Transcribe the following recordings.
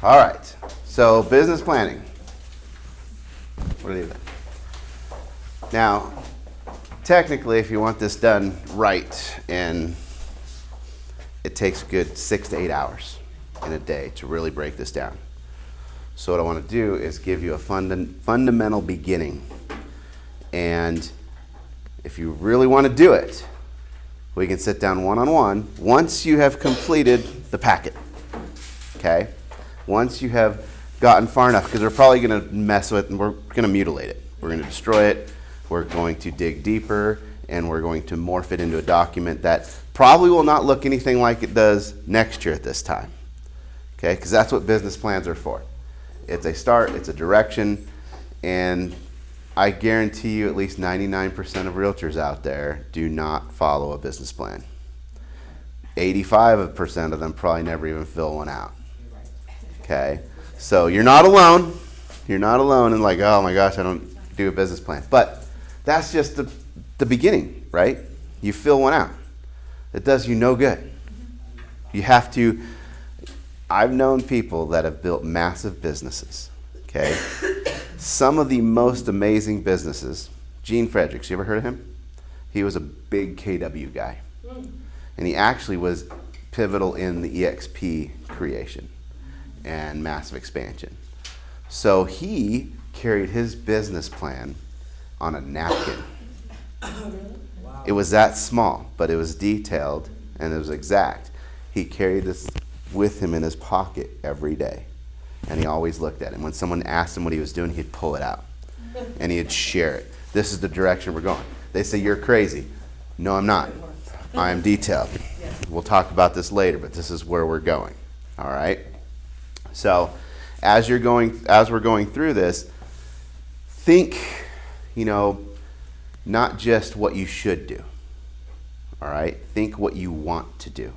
All right, so business planning. What do you think? Now, technically, if you want this done right, and it takes a good 6 to 8 hours in a day to really break this down. So what I want to do is give you a fundamental beginning. And if you really want to do it, we can sit down one-on-one once you have completed the packet, okay? Once you have gotten far enough, because we're probably going to mess with and we're going to mutilate it. We're going to destroy it. We're going to dig deeper, and we're going to morph it into a document that probably will not look anything like it does next year at this time, okay? Because that's what business plans are for. It's a start, it's a direction, and I guarantee you at least 99% of realtors out there do not follow a business plan. 85% of them probably never even fill one out. Okay, so you're not alone. You're not alone in like, oh my gosh, I don't do a business plan. But that's just the beginning, right? You fill one out. It does you no good. You have to, I've known people that have built massive businesses, okay? Some of the most amazing businesses, Gene Fredericks, you ever heard of him? He was a big KW guy. And he actually was pivotal in the EXP creation and massive expansion. So he carried his business plan on a napkin. Wow. It was that small, but it was detailed and it was exact. He carried this with him in his pocket every day. And he always looked at it. When someone asked him what he was doing, he'd pull it out and he'd share it. This is the direction we're going. They say, you're crazy. No, I'm not. I am detailed. We'll talk about this later, but this is where we're going. All right? So as we're going through this, think, not just what you should do. All right? Think what you want to do.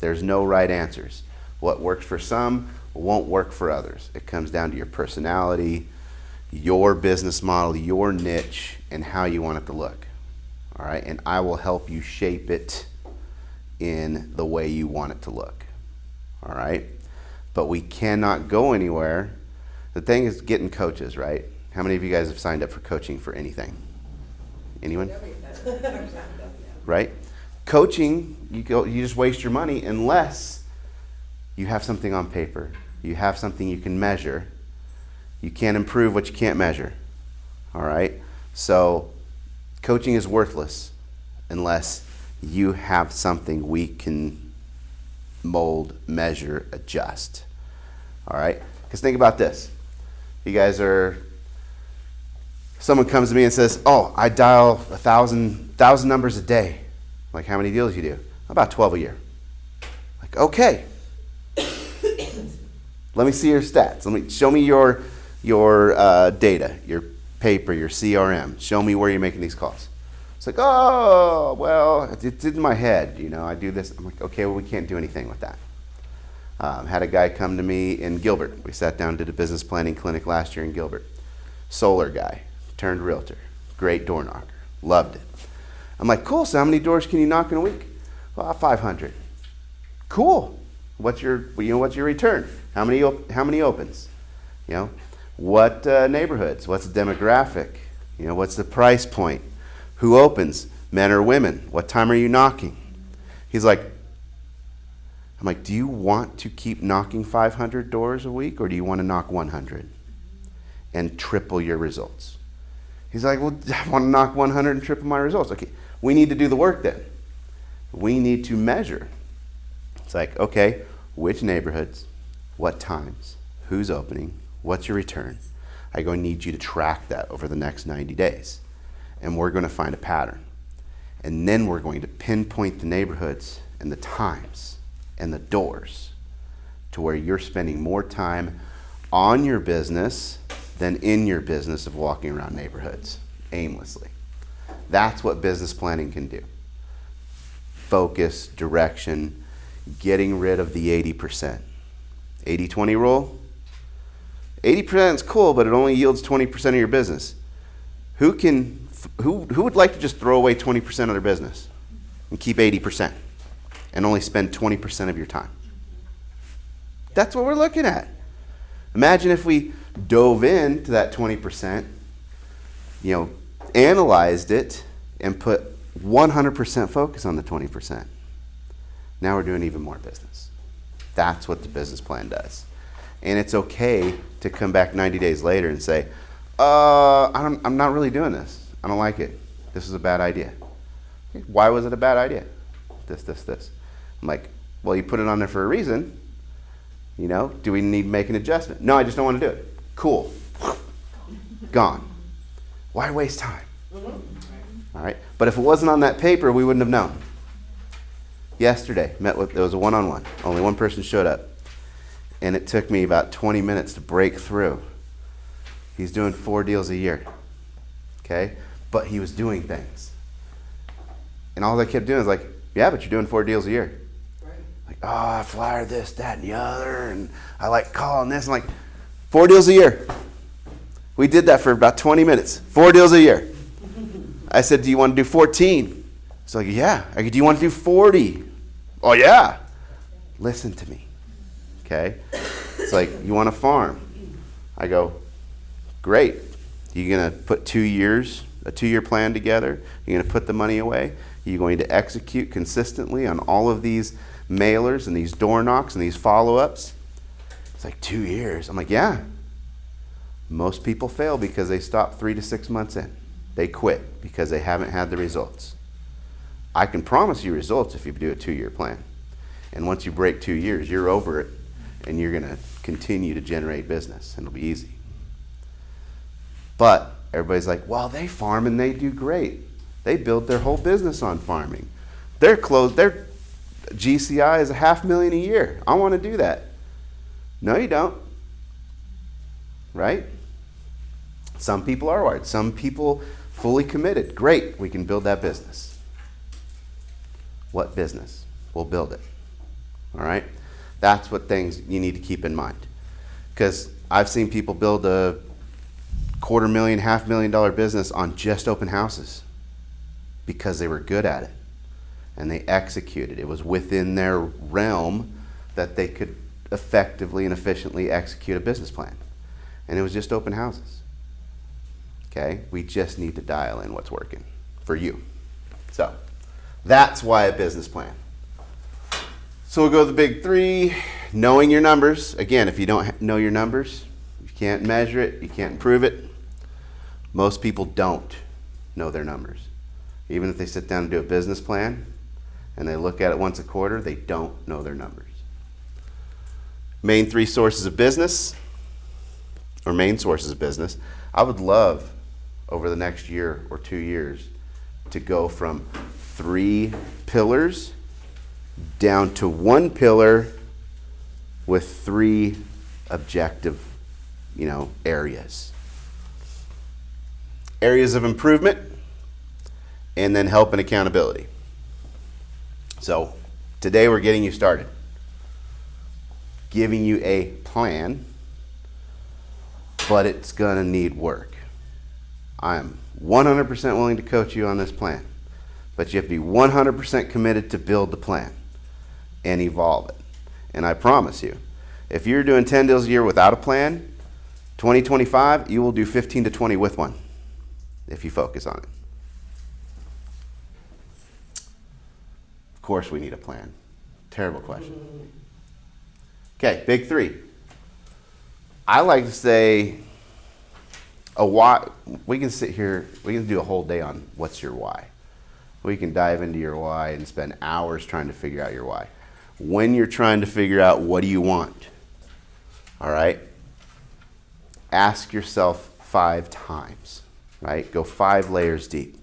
There's no right answers. What works for some won't work for others. It comes down to your personality, your business model, your niche, and how you want it to look. All right? And I will help you shape it in the way you want it to look. All right? But we cannot go anywhere. The thing is getting coaches, right? How many of you guys have signed up for coaching for anything? Anyone? Right? Coaching, you just waste your money unless you have something on paper. You have something you can measure. You can't improve what you can't measure. All right? So coaching is worthless unless you have something we can mold, measure, adjust. All right? Because think about this. You guys someone comes to me and says, oh, I dial 1,000 numbers a day. Like, how many deals you do? About 12 a year. Like, okay. Let me see your stats. Show me your data, your paper, your CRM. Show me where you're making these calls. It's like, oh, well, it's in my head. I do this. I'm like, okay, well, we can't do anything with that. Had a guy come to me in Gilbert. We sat down, did a business planning clinic last year in Gilbert. Solar guy, turned realtor, great door knocker, loved it. I'm like, cool, so how many doors can you knock in a week? Well, 500. Cool. What's your return? How many opens? What neighborhoods? What's the demographic? What's the price point? Who opens? Men or women? What time are you knocking? I'm like, do you want to keep knocking 500 doors a week, or do you want to knock 100 and triple your results? He's like, well, I want to knock 100 and triple my results. Okay, we need to do the work then. We need to measure. It's like, okay, which neighborhoods, what times, who's opening, what's your return? I'm going to need you to track that over the next 90 days. And we're going to find a pattern. And then we're going to pinpoint the neighborhoods and the times and the doors to where you're spending more time on your business than in your business of walking around neighborhoods aimlessly. That's what business planning can do. Focus, direction, getting rid of the 80%. 80-20 rule. 80% is cool, but it only yields 20% of your business. Who would like to just throw away 20% of their business and keep 80% and only spend 20% of your time? That's what we're looking at. Imagine if we dove into that 20%, analyzed it, and put 100% focus on the 20%. Now we're doing even more business. That's what the business plan does. And it's okay to come back 90 days later and say, I'm not really doing this. I don't like it. This is a bad idea. Okay, why was it a bad idea? This. I'm like, well, you put it on there for a reason. Do we need to make an adjustment? No, I just don't want to do it. Cool. Gone. Why waste time? All right. But if it wasn't on that paper, we wouldn't have known. Yesterday, there was a one-on-one. Only one person showed up. And it took me about 20 minutes to break through. He's doing 4 deals a year. Okay? But he was doing things. And all I kept doing was like, yeah, but you're doing 4 deals a year. Right. Like, I flyer this, that, and the other, and I like calling this. I'm like, 4 deals a year. We did that for about 20 minutes. 4 deals a year. I said, do you want to do 14? He's like, yeah. I go, do you want to do 40? Oh, yeah. Listen to me. Okay? It's like, you want to farm? I go, great. You're going to put 2 years, a 2-year plan together. You're going to put the money away. You're going to execute consistently on all of these mailers and these door knocks and these follow-ups. It's like 2 years. I'm like, yeah. Most people fail because they stop 3 to 6 months in. They quit because they haven't had the results. I can promise you results if you do a 2-year plan. And once you break 2 years, you're over it, and you're going to continue to generate business, and it'll be easy. But everybody's like, well, they farm and they do great. They build their whole business on farming. Their GCI is $500,000 a year. I want to do that. No, you don't. Right? Some people are wired. Some people fully committed. Great, we can build that business. What business? We'll build it. All right? That's what things you need to keep in mind. Because I've seen people build a $250,000, $500,000 business on just open houses because they were good at it and they executed. It was within their realm that they could effectively and efficiently execute a business plan. And it was just open houses. Okay? We just need to dial in what's working for you. So that's why a business plan. So we'll go to the big 3. Knowing your numbers. Again, if you don't know your numbers, you can't measure it, you can't improve it. Most people don't know their numbers. Even if they sit down and do a business plan and they look at it once a quarter, they don't know their numbers. Main 3 sources of business, or main sources of business. I would love over the next year or 2 years to go from 3 pillars down to 1 pillar with 3 objective, areas. Areas of improvement, and then help and accountability. So today we're getting you started. Giving you a plan, but it's going to need work. I am 100% willing to coach you on this plan, but you have to be 100% committed to build the plan and evolve it. And I promise you, if you're doing 10 deals a year without a plan, 2025, you will do 15 to 20 with one if you focus on it. Of course we need a plan. Terrible question. Okay, big 3. I like to say a why. We can sit here, we can do a whole day on what's your why. We can dive into your why and spend hours trying to figure out your why. When you're trying to figure out what do you want, all right, ask yourself 5 times, right? Go 5 layers deep.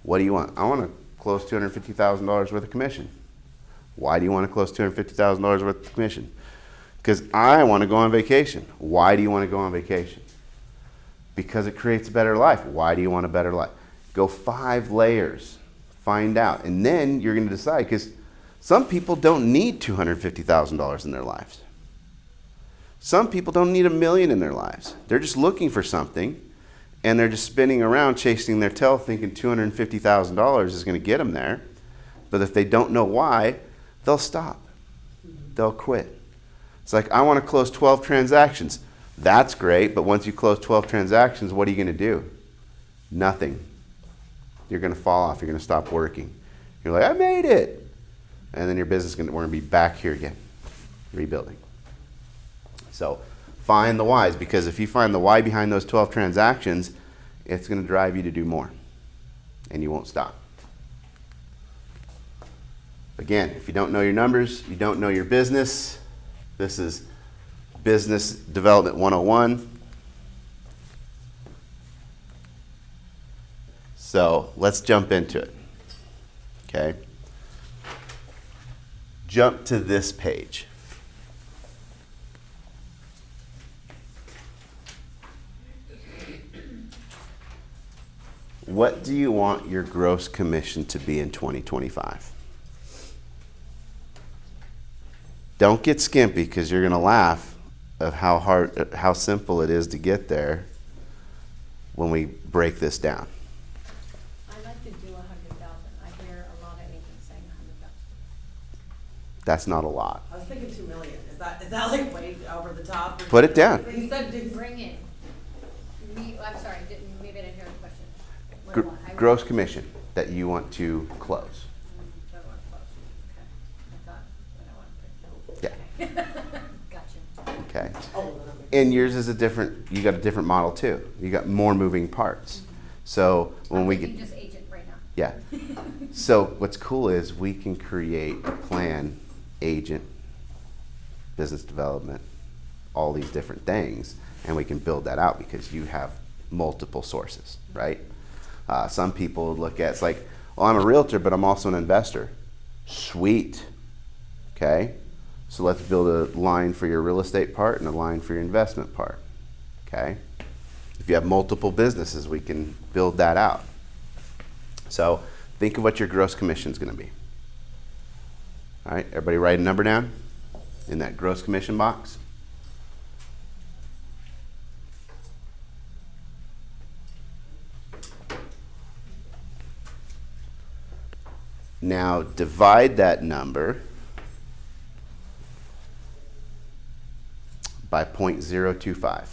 What do you want? I want to close $250,000 worth of commission. Why do you want to close $250,000 worth of commission? Because I want to go on vacation. Why do you want to go on vacation? Because it creates a better life. Why do you want a better life? Go 5 layers. Find out. And then you're going to decide, because some people don't need $250,000 in their lives. Some people don't need $1 million in their lives. They're just looking for something, and they're just spinning around chasing their tail thinking $250,000 is going to get them there. But if they don't know why, they'll stop. They'll quit. It's like, I want to close 12 transactions. That's great, but once you close 12 transactions, what are you going to do? Nothing. You're going to fall off. You're going to stop working. You're like, I made it. And then your business is going to be back here again, rebuilding. So find the whys, because if you find the why behind those 12 transactions, it's going to drive you to do more, and you won't stop. Again, if you don't know your numbers, you don't know your business, this is Business Development 101. So let's jump into it, okay? Jump to this page. What do you want your gross commission to be in 2025? Don't get skimpy, because you're going to laugh at how simple it is to get there when we break this down. I'd like to do 100,000. I hear a lot of agents saying 100,000. That's not a lot. I was thinking 2 million. Is that like way over the top? Put it down. You said To bring in, I'm sorry, maybe I didn't hear the question. Gross commission that you want to close. I want to close. Okay. I thought what I wanted to know. Yeah. Gotcha. Okay. oh, And yours is you got a different model too. You got more moving parts. So when I'm we thinking get, just agent right now. yeah. So what's cool is we can create a plan, agent, business development, all these different things, and we can build that out because you have multiple sources, right? Some people look at, it's like, well, I'm a realtor, but I'm also an investor. Sweet. Okay. So let's build a line for your real estate part and a line for your investment part. Okay. If you have multiple businesses, we can build that out. So think of what your gross commission is going to be. All right. Everybody write a number down in that gross commission box. Now divide that number by 0.025.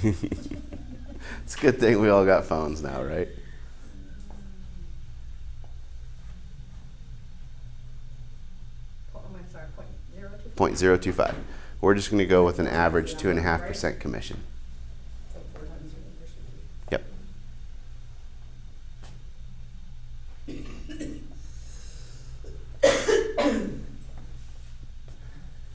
It's a good thing we all got phones now, right? I'm sorry, 0.02. 0.025. We're just going to go with an average 2.5% commission. So 400 Yep.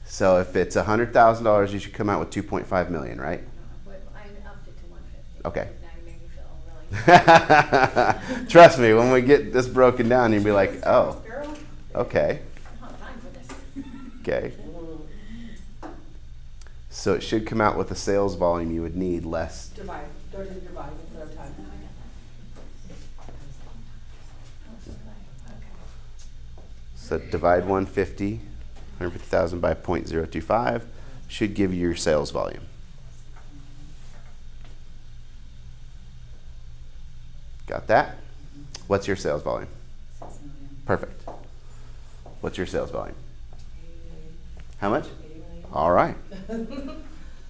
So if it's $100,000, you should come out with 2.5 million, right? But I upped it to 150. Okay. Now you make me feel really. Trust me, when we get this broken down, you'll be like, oh, okay, I don't have time for this. okay. So it should come out with a sales volume you would need less. Divide. Don't do divide instead of time. So divide 150,000 by 0.025 should give you your sales volume. Got that? What's your sales volume? 6 million. Perfect. What's your sales volume? 88 How much? million. All right.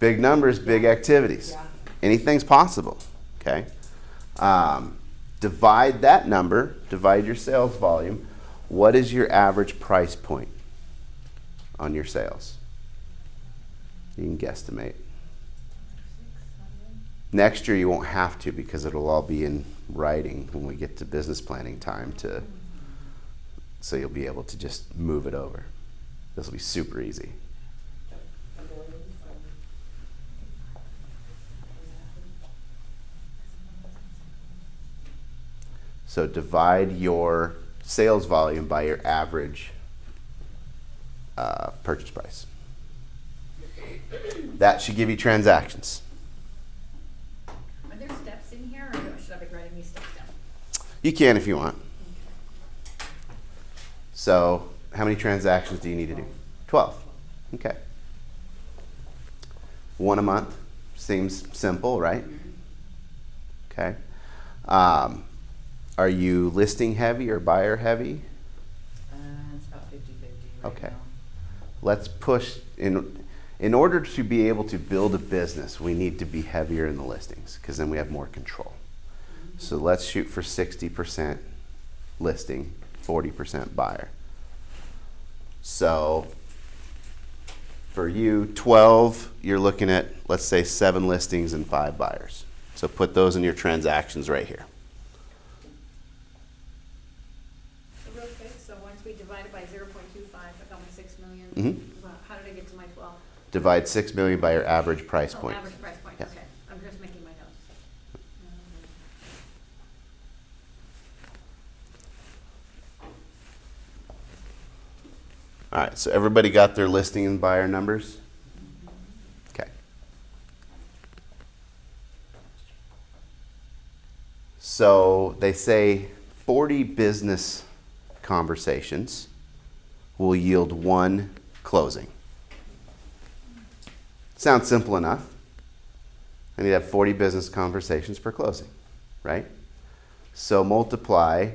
Big numbers, big activities. Yeah. Anything's possible, okay? Divide that number, divide your sales volume. What is your average price point on your sales? You can guesstimate. Next year you won't have to because it'll all be in writing when we get to business planning time so you'll be able to just move it over. This will be super easy. So divide your sales volume by your average purchase price. That should give you transactions. Are there steps in here, or should I be writing these steps down? You can if you want. So how many transactions do you need to do? 12. Okay. One a month. Seems simple, right? Okay. Are you listing heavy or buyer heavy? It's about 50-50 right Okay. now. Let's push in order to be able to build a business, we need to be heavier in the listings because then we have more control. So let's shoot for 60% listing, 40% buyer. So for you, 12, you're looking at, let's say, 7 listings and 5 buyers. So put those in your transactions right here. So real quick, so once we divide it by 0.25, I got my 6 million. Mhm. Well, how did I get to my 12? Divide 6 million by your average price Oh, point. average price point, Yeah. okay. I'm just making my notes. All right, so everybody got their listing and buyer numbers? Okay. So they say 40 business conversations will yield 1 closing. Sounds simple enough. I need to have 40 business conversations per closing, right? So multiply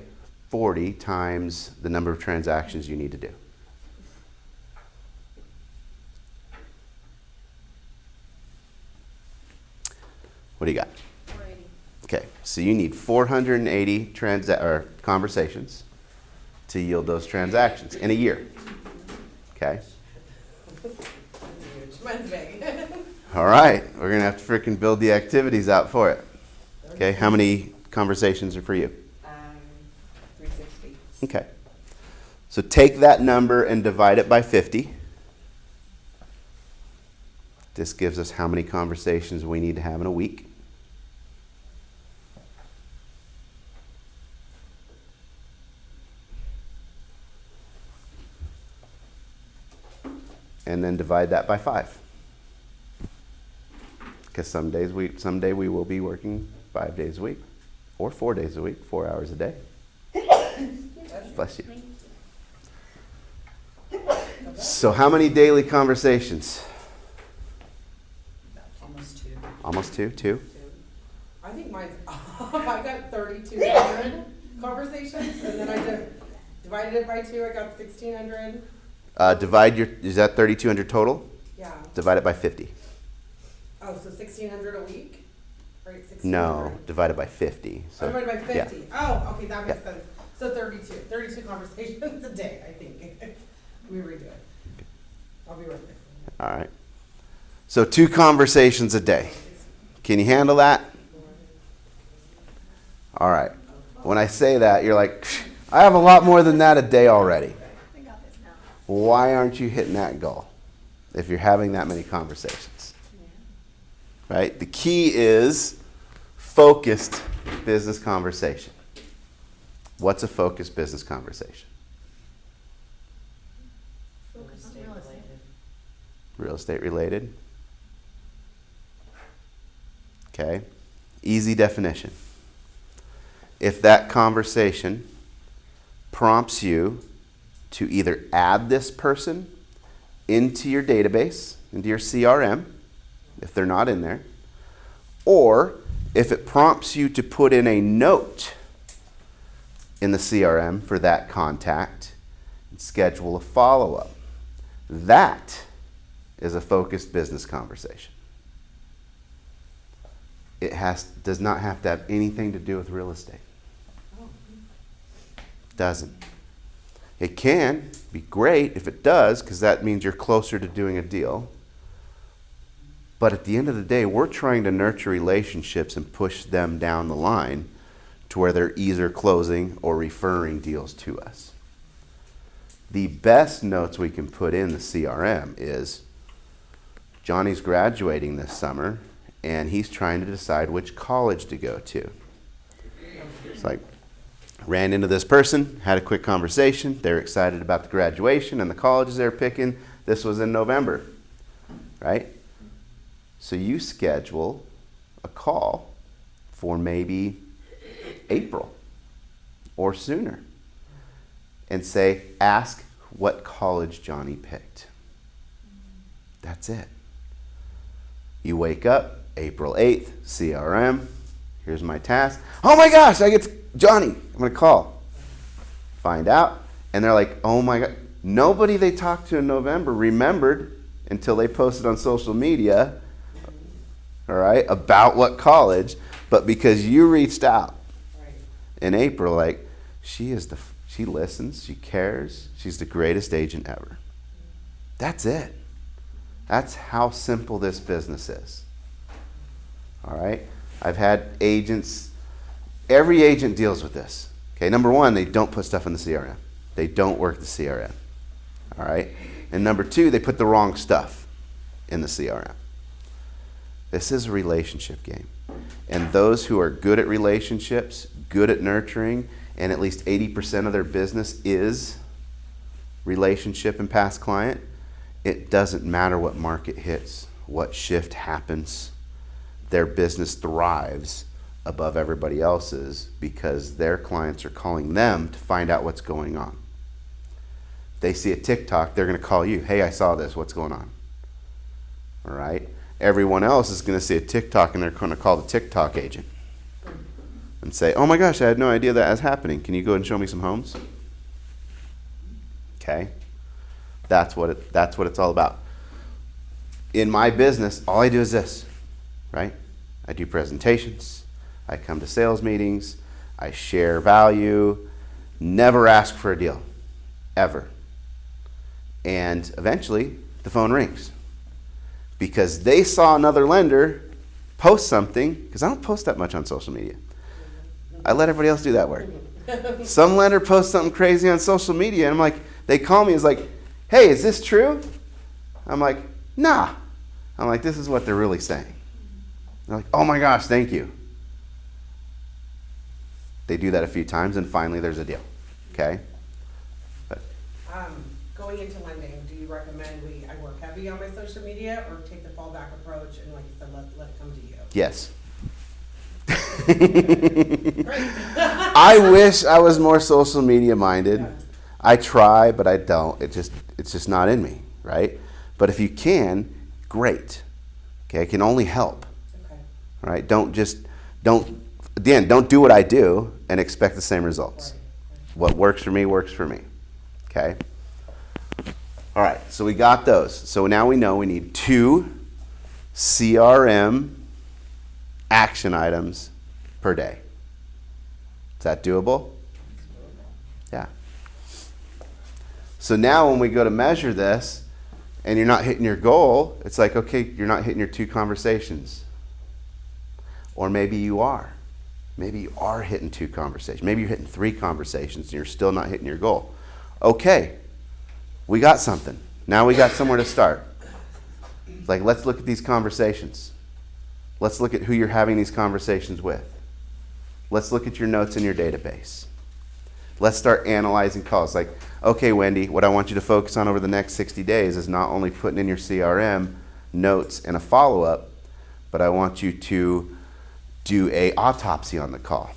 40 times the number of transactions you need to do. What do you got? 480. Okay, so you need 480 conversations to yield those transactions in a year. Okay, That's huge. Mine's big. all right, we're gonna have to freaking build the activities out for it. Okay, how many conversations are for you? 360. Okay, so take that number and divide it by 50. This gives us how many conversations we need to have in a week. And then divide that by 5. Because someday we will be working 5 days a week, or 4 days a week, 4 hours a day. Bless you. So how many daily conversations? Almost 2. Almost 2? 2? I think mine's off. I got 3,200 conversations, and then I divided it by 2. I got 1,600. Is that 3,200 total? Yeah. Divide it by 50. Oh, so 1,600 a week? Right, 1,600. No, divide it by 50. Oh, So, divided by 50. yeah. Oh, okay, that makes Yeah. sense. So 32. 32 conversations a day, I think. We redo it. I'll be right there. All right. So 2 conversations a day. Can you handle that? All right. When I say that, you're like, I have a lot more than that a day already. I got this now. Why aren't you hitting that goal if you're having that many conversations? Right? The key is focused business conversation. What's a focused business conversation? Focus on real estate. Real estate related. Okay. Easy definition. If that conversation prompts you to either add this person into your database, into your CRM, if they're not in there, or if it prompts you to put in a note in the CRM for that contact and schedule a follow-up, that is a focused business conversation. It does not have to have anything to do with real estate. Doesn't. It can be great if it does, because that means you're closer to doing a deal. But at the end of the day, we're trying to nurture relationships and push them down the line to where they're either closing or referring deals to us. The best notes we can put in the CRM is Johnny's graduating this summer and he's trying to decide which college to go to. It's like, ran into this person, had a quick conversation. They're excited about the graduation and the colleges they're picking. This was in November, right? So you schedule a call for maybe April or sooner and say, ask what college Johnny picked. That's it. You wake up April 8th, CRM, Here's my task. Oh my gosh, I get Johnny. I'm going to call. Find out. And they're like, oh my God. Nobody they talked to in November remembered until they posted on social media, all right, about what college. But because you reached out Right. in April, like, she listens, she cares, she's the greatest agent ever. That's it. That's how simple this business is. All right? I've had agents, every agent deals with this. Okay, number one, they don't put stuff in the CRM. They don't work the CRM. All right? And number two, they put the wrong stuff in the CRM. This is a relationship game. And those who are good at relationships, good at nurturing, and at least 80% of their business is relationship and past client, it doesn't matter what market hits, what shift happens. Their business thrives above everybody else's because their clients are calling them to find out what's going on. If they see a TikTok, they're going to call you. Hey, I saw this. What's going on? All right? Everyone else is going to see a TikTok and they're going to call the TikTok agent and say, oh my gosh, I had no idea that was happening. Can you go and show me some homes? Okay? That's what it's all about. In my business, all I do is this, right? I do presentations. I come to sales meetings. I share value. Never ask for a deal, ever. And eventually, the phone rings because they saw another lender post something, because I don't post that much on social media. I let everybody else do that work. Some lender posts something crazy on social media, and I'm like, they call me, it's like, hey, is this true? I'm like, nah. I'm like, this is what they're really saying. They're like, oh my gosh, thank you. They do that a few times, and finally there's a deal. Okay? But Going into lending, do you recommend I work heavy on my social media or take the fallback approach and, like you said, let it come to you? yes. Great. I wish I was more social media minded. Yeah. I try, but I don't. It's just not in me, right? But if you can, great. Okay, it can only help. Okay. All right, don't do what I do and expect the same results. Right. What works for me works for me. Okay? All right, so we got those. So now we know we need 2 CRM action items per day. Is that doable? Yeah. So now when we go to measure this and you're not hitting your goal, it's like, okay, you're not hitting your 2 conversations. Or maybe you are. Maybe you are hitting 2 conversations. Maybe you're hitting 3 conversations and you're still not hitting your goal. Okay, we got something. Now we got somewhere to start. It's like, let's look at these conversations. Let's look at who you're having these conversations with. Let's look at your notes in your database. Let's start analyzing calls. Like, okay, Wendy, what I want you to focus on over the next 60 days is not only putting in your CRM notes and a follow-up, but I want you to do a autopsy on the call.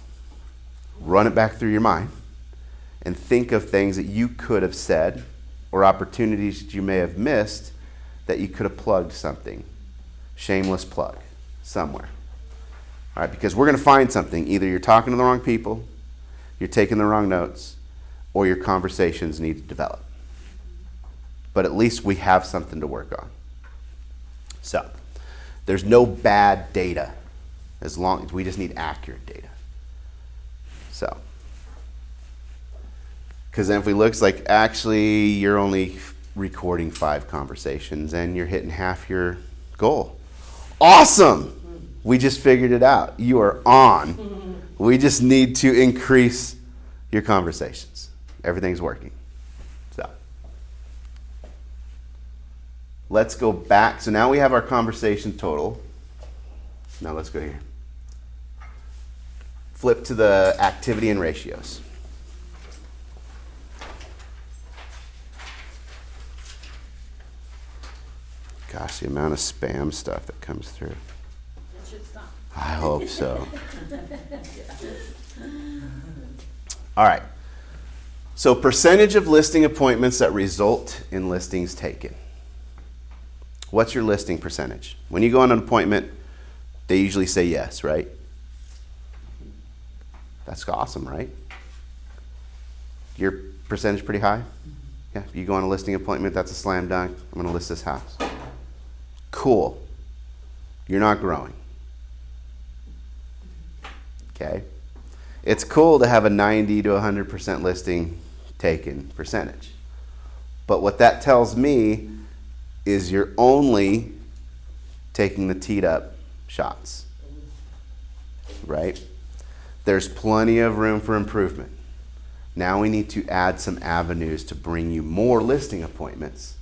Run it back through your mind and think of things that you could have said or opportunities that you may have missed that you could have plugged something. Shameless plug somewhere. All right, because we're going to find something. Either you're talking to the wrong people, you're taking the wrong notes, or your conversations need to develop. But at least we have something to work on. So, there's no bad data as long as we just need accurate data. So, because then if we look, it's like, actually, you're only recording 5 conversations and you're hitting half your goal. Awesome! We just figured it out. You are on. We just need to increase your conversations. Everything's working. So, let's go back. So now we have our conversation total. Now let's go here. Flip to the activity and ratios. Gosh, the amount of spam stuff that comes through. It should stop. I hope so. All right. So percentage of listing appointments that result in listings taken. What's your listing percentage? When you go on an appointment, they usually say yes, right? That's awesome, right? Your percentage pretty high? Yeah, you go on a listing appointment, that's a slam dunk. I'm going to list this house. Cool. You're not growing. Okay? It's cool to have a 90 to 100% listing taken percentage. But what that tells me is you're only taking the teed up shots. Right? There's plenty of room for improvement. Now we need to add some avenues to bring you more listing appointments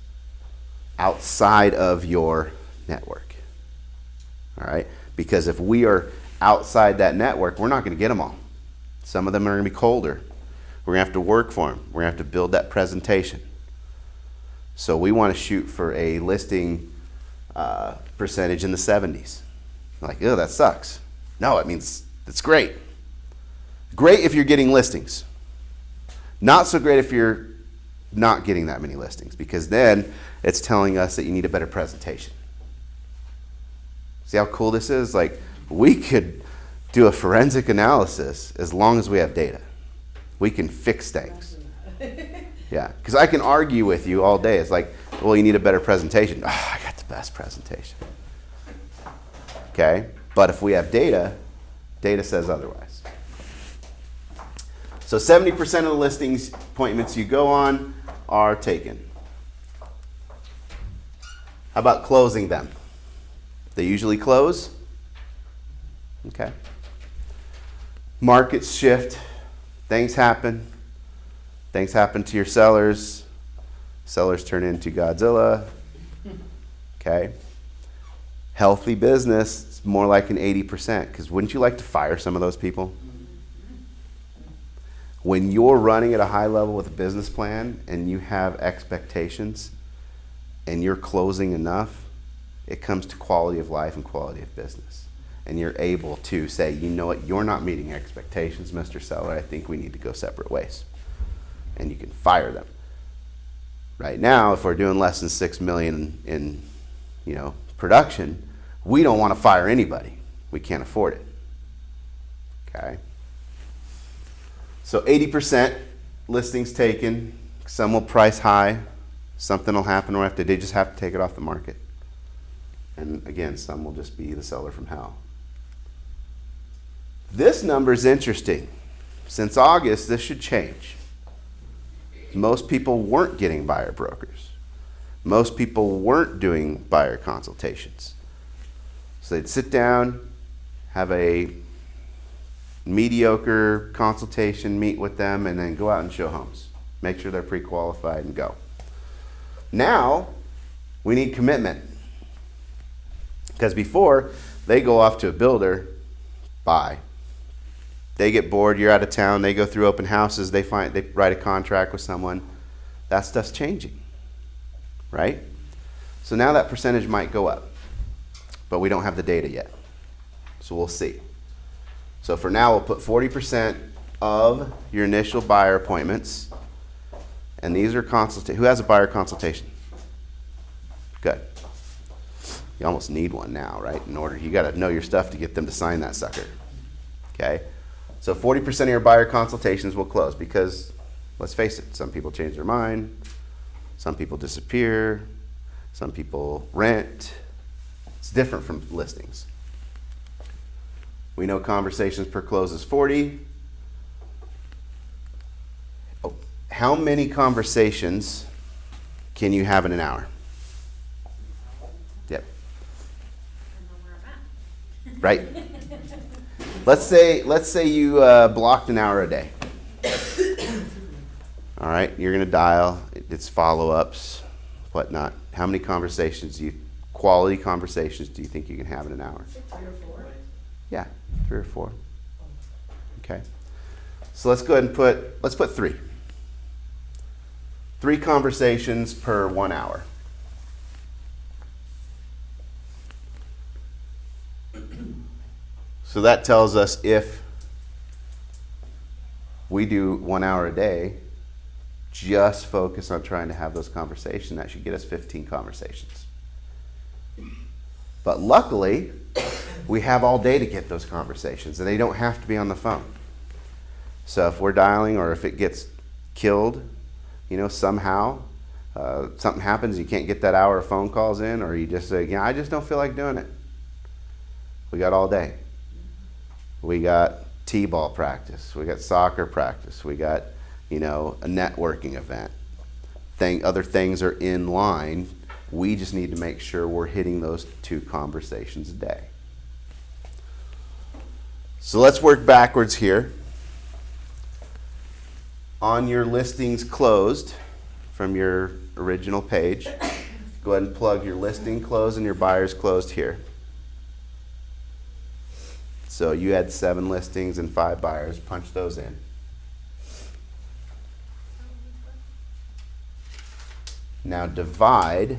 outside of your network. All right? Because if we are outside that network, we're not going to get them all. Some of them are going to be colder. We're going to have to work for them. We're going to have to build that presentation. So we want to shoot for a listing percentage in the 70s. Like, oh, that sucks. No, it means it's great. Great if you're getting listings. Not so great if you're not getting that many listings, because then it's telling us that you need a better presentation. See how cool this is? Like, we could do a forensic analysis as long as we have data. We can fix things. Yeah, because I can argue with you all day. It's like, well, you need a better presentation. Oh, I got the best presentation. Okay, but if we have data, data says otherwise. So 70% of the listings appointments you go on are taken. How about closing them? They usually close. Okay. Markets shift. Things happen. Things happen to your sellers. Sellers turn into Godzilla. Okay. Healthy business is more like an 80%, because wouldn't you like to fire some of those people? When you're running at a high level with a business plan and you have expectations and you're closing enough, it comes to quality of life and quality of business. And you're able to say, you know what, you're not meeting expectations, Mr. Seller. I think we need to go separate ways. And you can fire them. Right now, if we're doing less than $6 million in, production, we don't want to fire anybody. We can't afford it. Okay? So 80% listings taken. Some will price high. Something will happen or they just have to take it off the market. And again, some will just be the seller from hell. This number is interesting. Since August, this should change. Most people weren't getting buyer brokers. Most people weren't doing buyer consultations. So they'd sit down, have a mediocre consultation, meet with them, and then go out and show homes. Make sure they're pre-qualified and go. Now, we need commitment. Because before, they go off to a builder, buy. They get bored, you're out of town, they go through open houses, they write a contract with someone. That stuff's changing, right? So now that percentage might go up, but we don't have the data yet. So we'll see. So for now, we'll put 40% of your initial buyer appointments, and these are who has a buyer consultation? Good. You almost need one now, right? You got to know your stuff to get them to sign that sucker. Okay? So 40% of your buyer consultations will close because, let's face it, some people change their mind, some people disappear, some people rent. It's different from listings. We know conversations per close is 40. Oh, how many conversations can you have in an hour? Yep. I know where I'm at. Right. Let's say you blocked an hour a day. All right, you're gonna dial. It's follow-ups, whatnot. How many quality conversations do you think you can have in an hour? 3 or 4. Yeah, 3 or 4. Okay. So let's go ahead and let's put 3. 3 conversations per 1 hour. So that tells us if we do 1 hour a day, just focus on trying to have those conversations, that should get us 15 conversations. But luckily, we have all day to get those conversations, and they don't have to be on the phone. So if we're dialing or if it gets killed, you know, somehow, something happens, you can't get that hour of phone calls in, or you just say, yeah, I just don't feel like doing it. We got all day. We got t-ball practice. We got soccer practice. We got, you know, a networking event. Other things are in line. We just need to make sure we're hitting those 2 conversations a day. So let's work backwards here. On your listings closed from your original page, go ahead and plug your listing closed and your buyers closed here. So you had 7 listings and 5 buyers. Punch those in. Now divide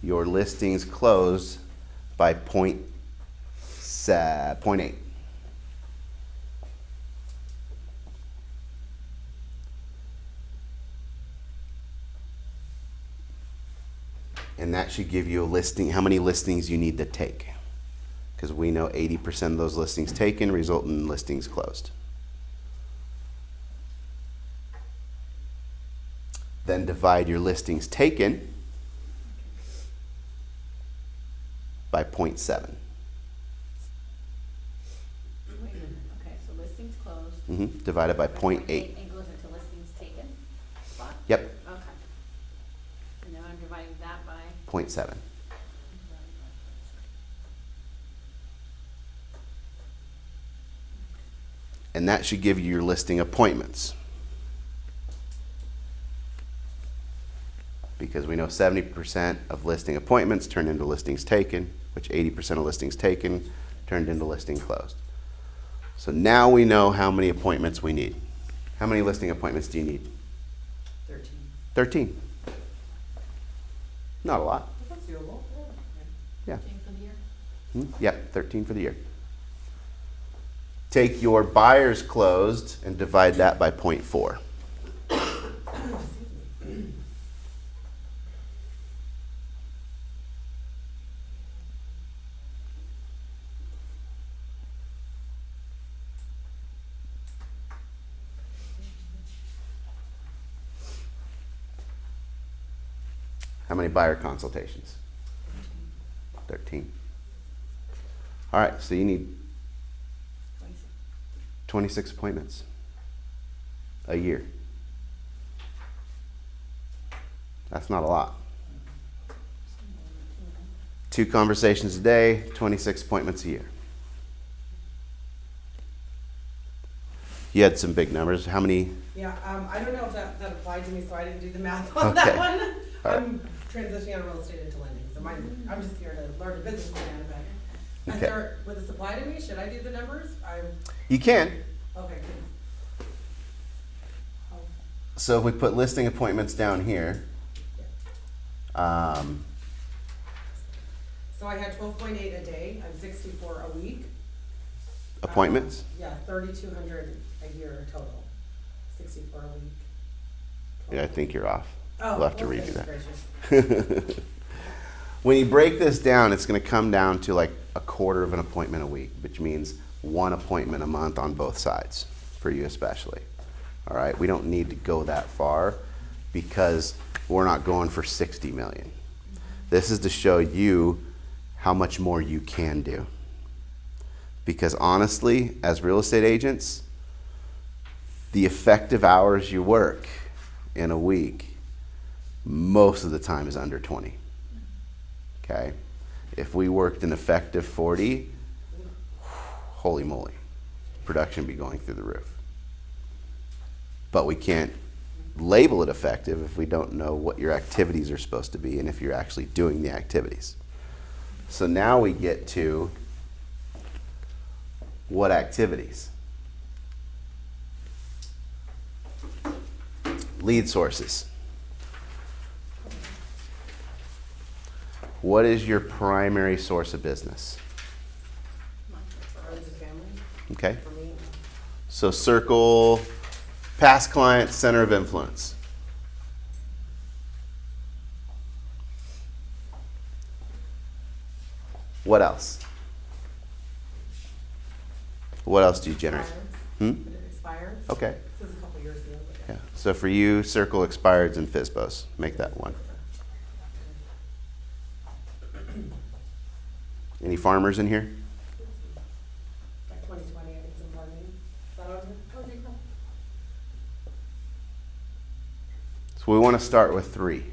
your listings closed by 0.8. And that should give you a listing, how many listings you need to take. Because we know 80% of those listings taken result in listings closed. Then divide your listings taken by 0.7. Wait a minute, okay, so listings closed. Divided by 0.8. And goes into listings taken spot? Yep, Okay. And now I'm dividing that by. 0.7. And that should give you your listing appointments. Because we know 70% of listing appointments turn into listings taken, which 80% of listings taken turned into listing closed. So now we know how many appointments we need. How many listing appointments do you need? 13. 13. Not a lot. That's doable. Yeah. Thing for the year? Yep, 13 for the year. Take your buyers closed and divide that by 0.4. How many buyer consultations? 13. All right, so you need 26 appointments a year. That's not a lot. 2 conversations a day, 26 appointments a year. You had some big numbers. How many? Yeah, I don't know if that applied to me, so I didn't do the math on that one. All right. I'm transitioning out of real estate into lending, so I'm just here to learn the business plan of it. Is Okay. there, would this apply to me? Should I do the numbers? You can. Okay, good. So if we put listing appointments down here, So I had 12.8 a day, I'm 64 a week. appointments? Yeah, 3,200 a year total, 64 a week. Yeah, I think you're off. Oh, We'll have to well, redo goodness that. gracious. When you break this down, it's going to come down to like a quarter of an appointment a week, which means 1 appointment a month on both sides, for you especially. All right, we don't need to go that far because we're not going for 60 million. This is to show you how much more you can do. Because honestly, as real estate agents, the effective hours you work in a week, most of the time is under 20. Okay? If we worked an effective 40, holy moly, production would be going through the roof. But we can't label it effective if we don't know what your activities are supposed to be and if you're actually doing the activities. So now we get to what activities? Lead sources. What is your primary source of business? Friends and family, Okay. for me. So circle past client, center of influence. What else? What else do you generate? Expireds. Hmm? Expired. Okay. This is a couple years ago. But Yeah. So for you, circle expireds and FSBOs. Make that one. Any farmers in here? Like 2020, I think it's in farming. Is that on here? Oh, okay, cool. So we want to start with 3.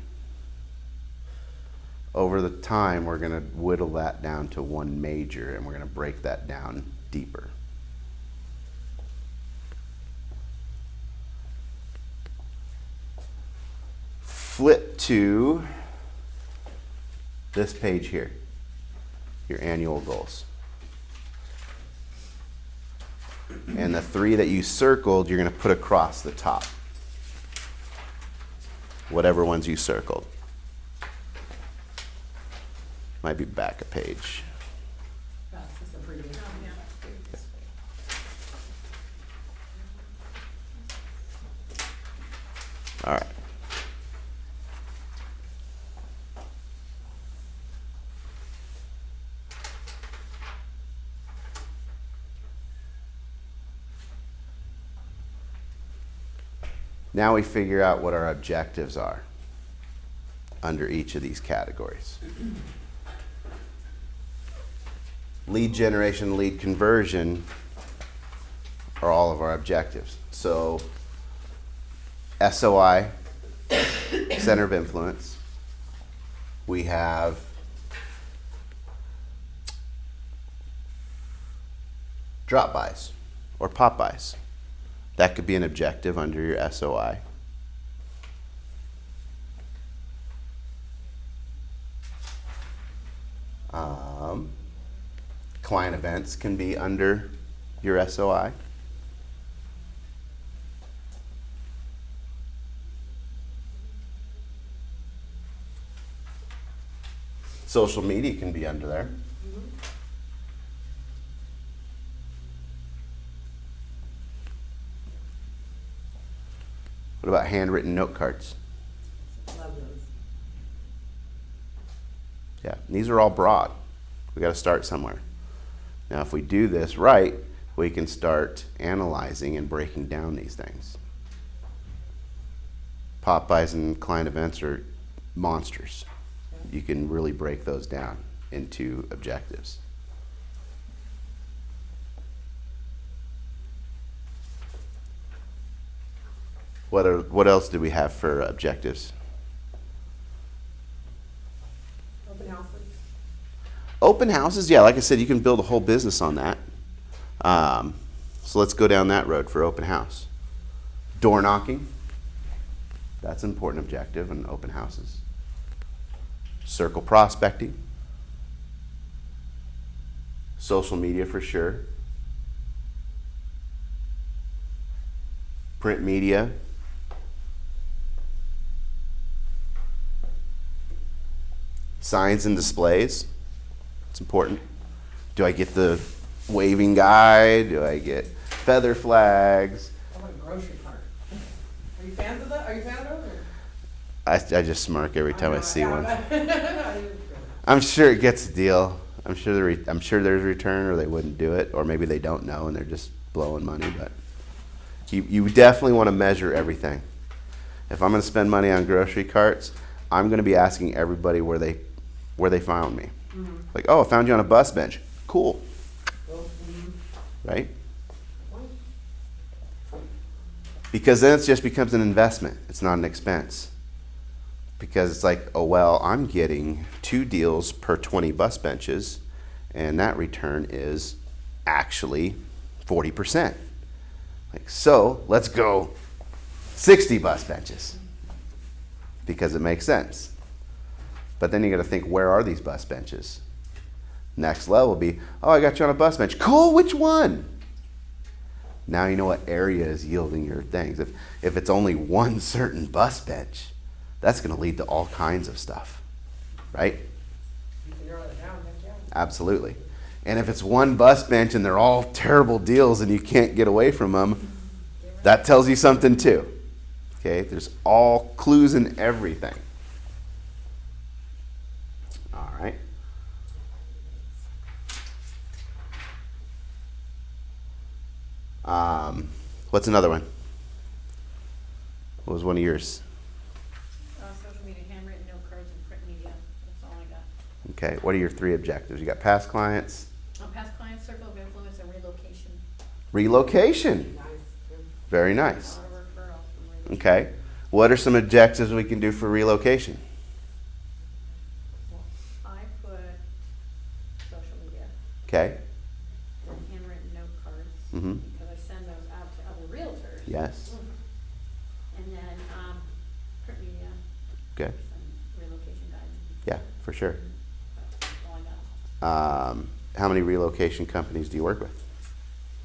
Over the time, we're going to whittle that down to one major, and we're going to break that down deeper. Flip to this page here, your annual goals. And the 3 that you circled, you're going to put across the top. Whatever ones you circled. Might be back a page. That's just a previous. All right. Now we figure out what our objectives are under each of these categories. Lead generation, lead conversion are all of our objectives. So SOI, center of influence. We have drop buys or pop buys. That could be an objective under your SOI. Client events can be under your SOI. Social media can be under there. What about handwritten note cards? Love those. Yeah, and these are all broad. We got to start somewhere. Now, if we do this right, we can start analyzing and breaking down these things. Pop-bys and client events are monsters. You can really break those down into objectives. What else do we have for objectives? Open houses. Open houses, yeah, like I said, you can build a whole business on that. So let's go down that road for open house. Door knocking, that's an important objective in open houses. Circle prospecting. Social media for sure. Print media. Signs and displays. It's important. Do I get the waving guy? Do I get feather flags? I want a grocery cart. Are you fans of that? Are you fans of those? or- I just smirk every time I see one. one. I'm sure it gets a deal. I'm sure there's a return, or they wouldn't do it, or maybe they don't know and they're just blowing money. But you definitely want to measure everything. If I'm going to spend money on grocery carts, I'm going to be asking everybody where they found me. Like, oh, I found you on a bus bench. Cool, right? Because then it just becomes an investment. It's not an expense. Because it's like, oh, well, I'm getting 2 deals per 20 bus benches, and that return is actually 40%. Like, so let's go 60 bus benches because it makes sense. But then you got to think, where are these bus benches? Next level will be, oh, I got you on a bus bench. Cool, which one? Now you know what area is yielding your things. If it's only one certain bus bench, that's going to lead to all kinds of stuff, right? You can narrow it down, heck yeah. Absolutely. And if it's one bus bench and they're all terrible deals and you can't get away from them, that tells you something too. Okay, there's all clues in everything. All right. What's another one? What was one of yours? Social media, handwritten note cards, and print media. That's all I got. Okay, what are your 3 objectives? You got past clients, Past clients, circle of influence, and relocation. relocation. Nice. Very A nice. lot of referrals from relocation. Okay, what are some objectives we can do for relocation? I put social media Okay. and handwritten note cards, Mm-hmm. because I send those out to other realtors. Yes. And then, print media, Okay. some relocation guides. Yeah, for sure. That's all I got. How many relocation companies do you work with?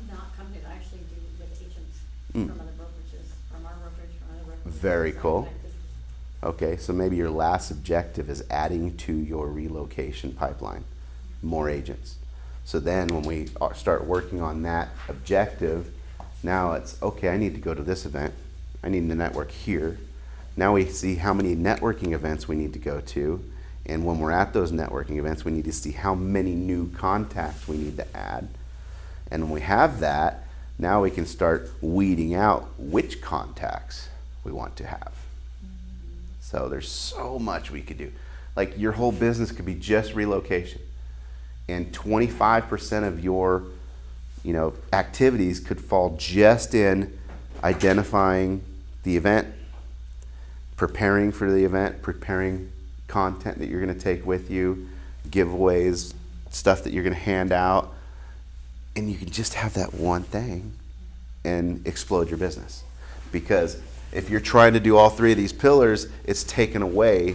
Not companies, I actually do with agents Mm. from other brokerages, from our brokerage, from other brokerages. Very So cool. connected. Okay, so maybe your last objective is adding to your relocation pipeline, more agents. So then when we start working on that objective, now it's, okay, I need to go to this event. I need to network here. Now we see how many networking events we need to go to. And when we're at those networking events, we need to see how many new contacts we need to add. And when we have that, now we can start weeding out which contacts we want to have. So there's so much we could do. Like your whole business could be just relocation. And 25% of your, activities could fall just in identifying the event, preparing for the event, preparing content that you're going to take with you, giveaways, stuff that you're going to hand out. And you can just have that one thing and explode your business. Because if you're trying to do all 3 of these pillars, it's taken away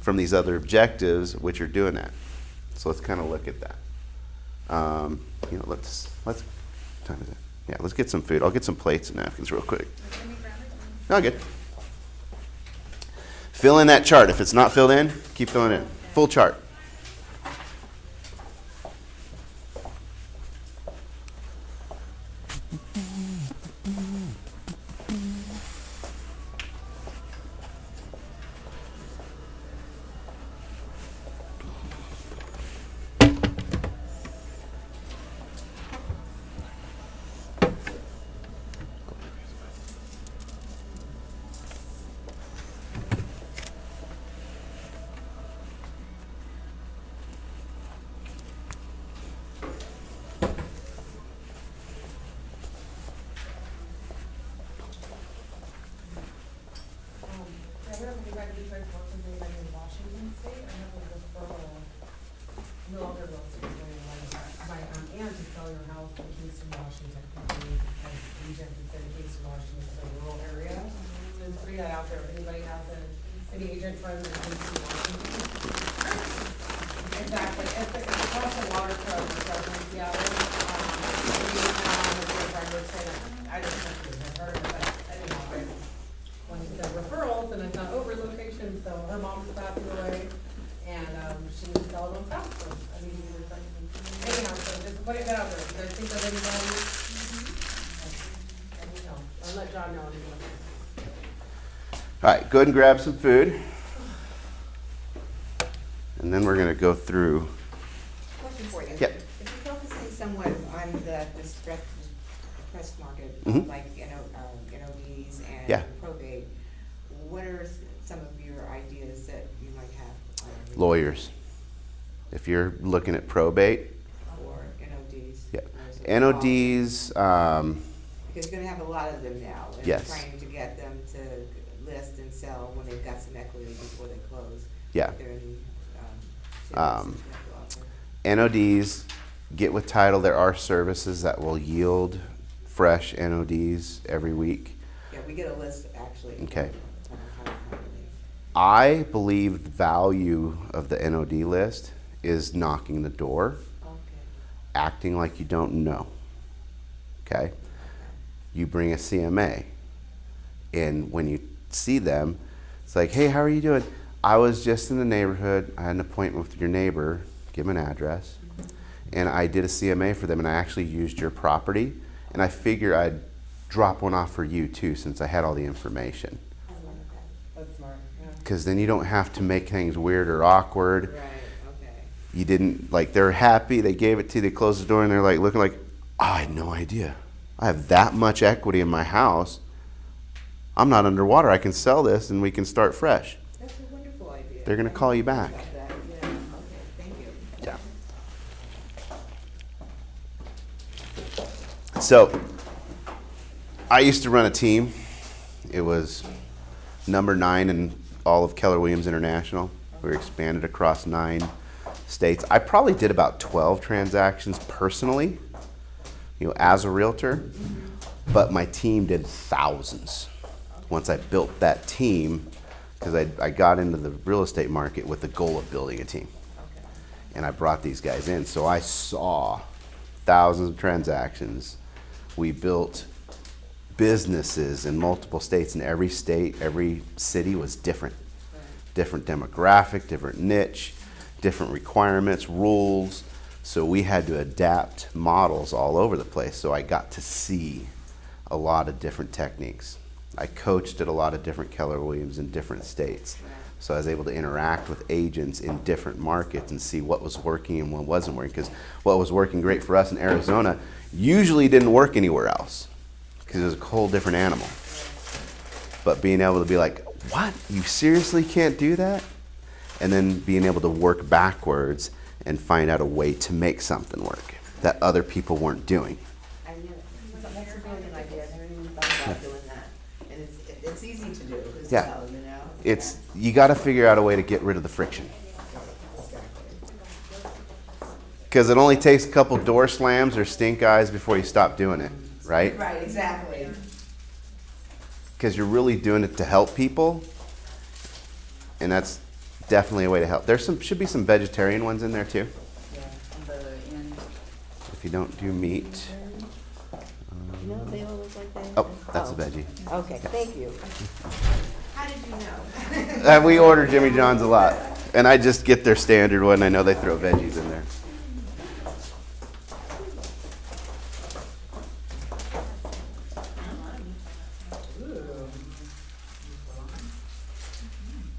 from these other objectives, which are doing that. So let's kind of look at that. Let's, what time is it? Yeah, let's get some food. I'll get some plates and napkins real quick. Let me grab it. No, good. Fill in that chart. If it's not filled in, keep filling in. Full chart. I don't know if anybody tries to work with anybody in Washington State. I have a referral. No longer will see my aunt to sell your house in Kingston, Washington. As agent in Kingston, Washington, it's a rural area. So it's free that out there. If anybody has any agent friends in Kingston, Washington. Exactly. It's across the water from Seattle. I just heard of it, but anyhow, when he said referrals, and I thought, oh, relocation, so her mom's passing away, and, she was selling them fast, so I need to do referrals. Anyhow, so just putting that out there, if you guys think of anybody, let me know, or let John know anybody. All right, go ahead and grab some food. And then we're going to go through. Question for you. Yep. If you're focusing somewhat on the distressed market, Mhm. like, NODs Yeah. and probate, what are some of your ideas that you might have on Lawyers. If you're looking at probate, or NODs? yeah. Or is it NODs, Because you're gonna have a lot of them now. And Yes. trying to get them to list and sell when they've got some equity before they close. Yeah. Are there any, Um, tips that you have to offer? NODs, get with title. There are services that will yield fresh NODs every week. Yeah, we get a list actually. Okay. How many. I believe the value of the NOD list is knocking the door, Okay. acting like you don't know. Okay? You bring a CMA, and when you see them, it's like, hey, how are you doing? I was just in the neighborhood. I had an appointment with your neighbor, give them an address, and I did a CMA for them, and I actually used your property, and I figure I'd drop one off for you too, since I had all the information. I like that. That's smart, yeah. Because then you don't have to make things weird or awkward. Right, okay. You didn't, like, they're happy, they gave it to you, they closed the door, and they're like looking like, oh, I had no idea. I have that much equity in my house. I'm not underwater. I can sell this and we can start fresh. That's a wonderful idea. They're gonna call you back. Love that. Yeah, okay, thank you. Yeah. So I used to run a team. It was number 9 in all of Keller Williams International. We were expanded across 9 states. I probably did about 12 transactions personally, as a realtor, but my team did thousands. Once I built that team, because I got into the real estate market with the goal of building a team. And I brought these guys in, so I saw thousands of transactions. We built businesses in multiple states, and every state, every city was different. Different demographic, different niche, different requirements, rules. So we had to adapt models all over the place. So I got to see a lot of different techniques. I coached at a lot of different Keller Williams in different states. So I was able to interact with agents in different markets and see what was working and what wasn't working. Because what was working great for us in Arizona usually didn't work anywhere else, because it was a whole different animal. But being able to be like, what? You seriously can't do that? And then being able to work backwards and find out a way to make something work that other people weren't doing. I know, that's a really good idea, I never even thought about doing that. And it's easy to do as Yeah. well, You got to figure out a way to get rid of the friction. Because it only takes a couple door slams or stink eyes before you stop doing it, right? Right, exactly. Because you're really doing it to help people, and that's definitely a way to help. Should be some vegetarian ones in there too, Yeah, on the end. if you don't do meat. No, they all look like that. Oh, that's a veggie. Okay, thank you. How did you know? We order Jimmy John's a lot, and I just get their standard one. I know they throw veggies in there.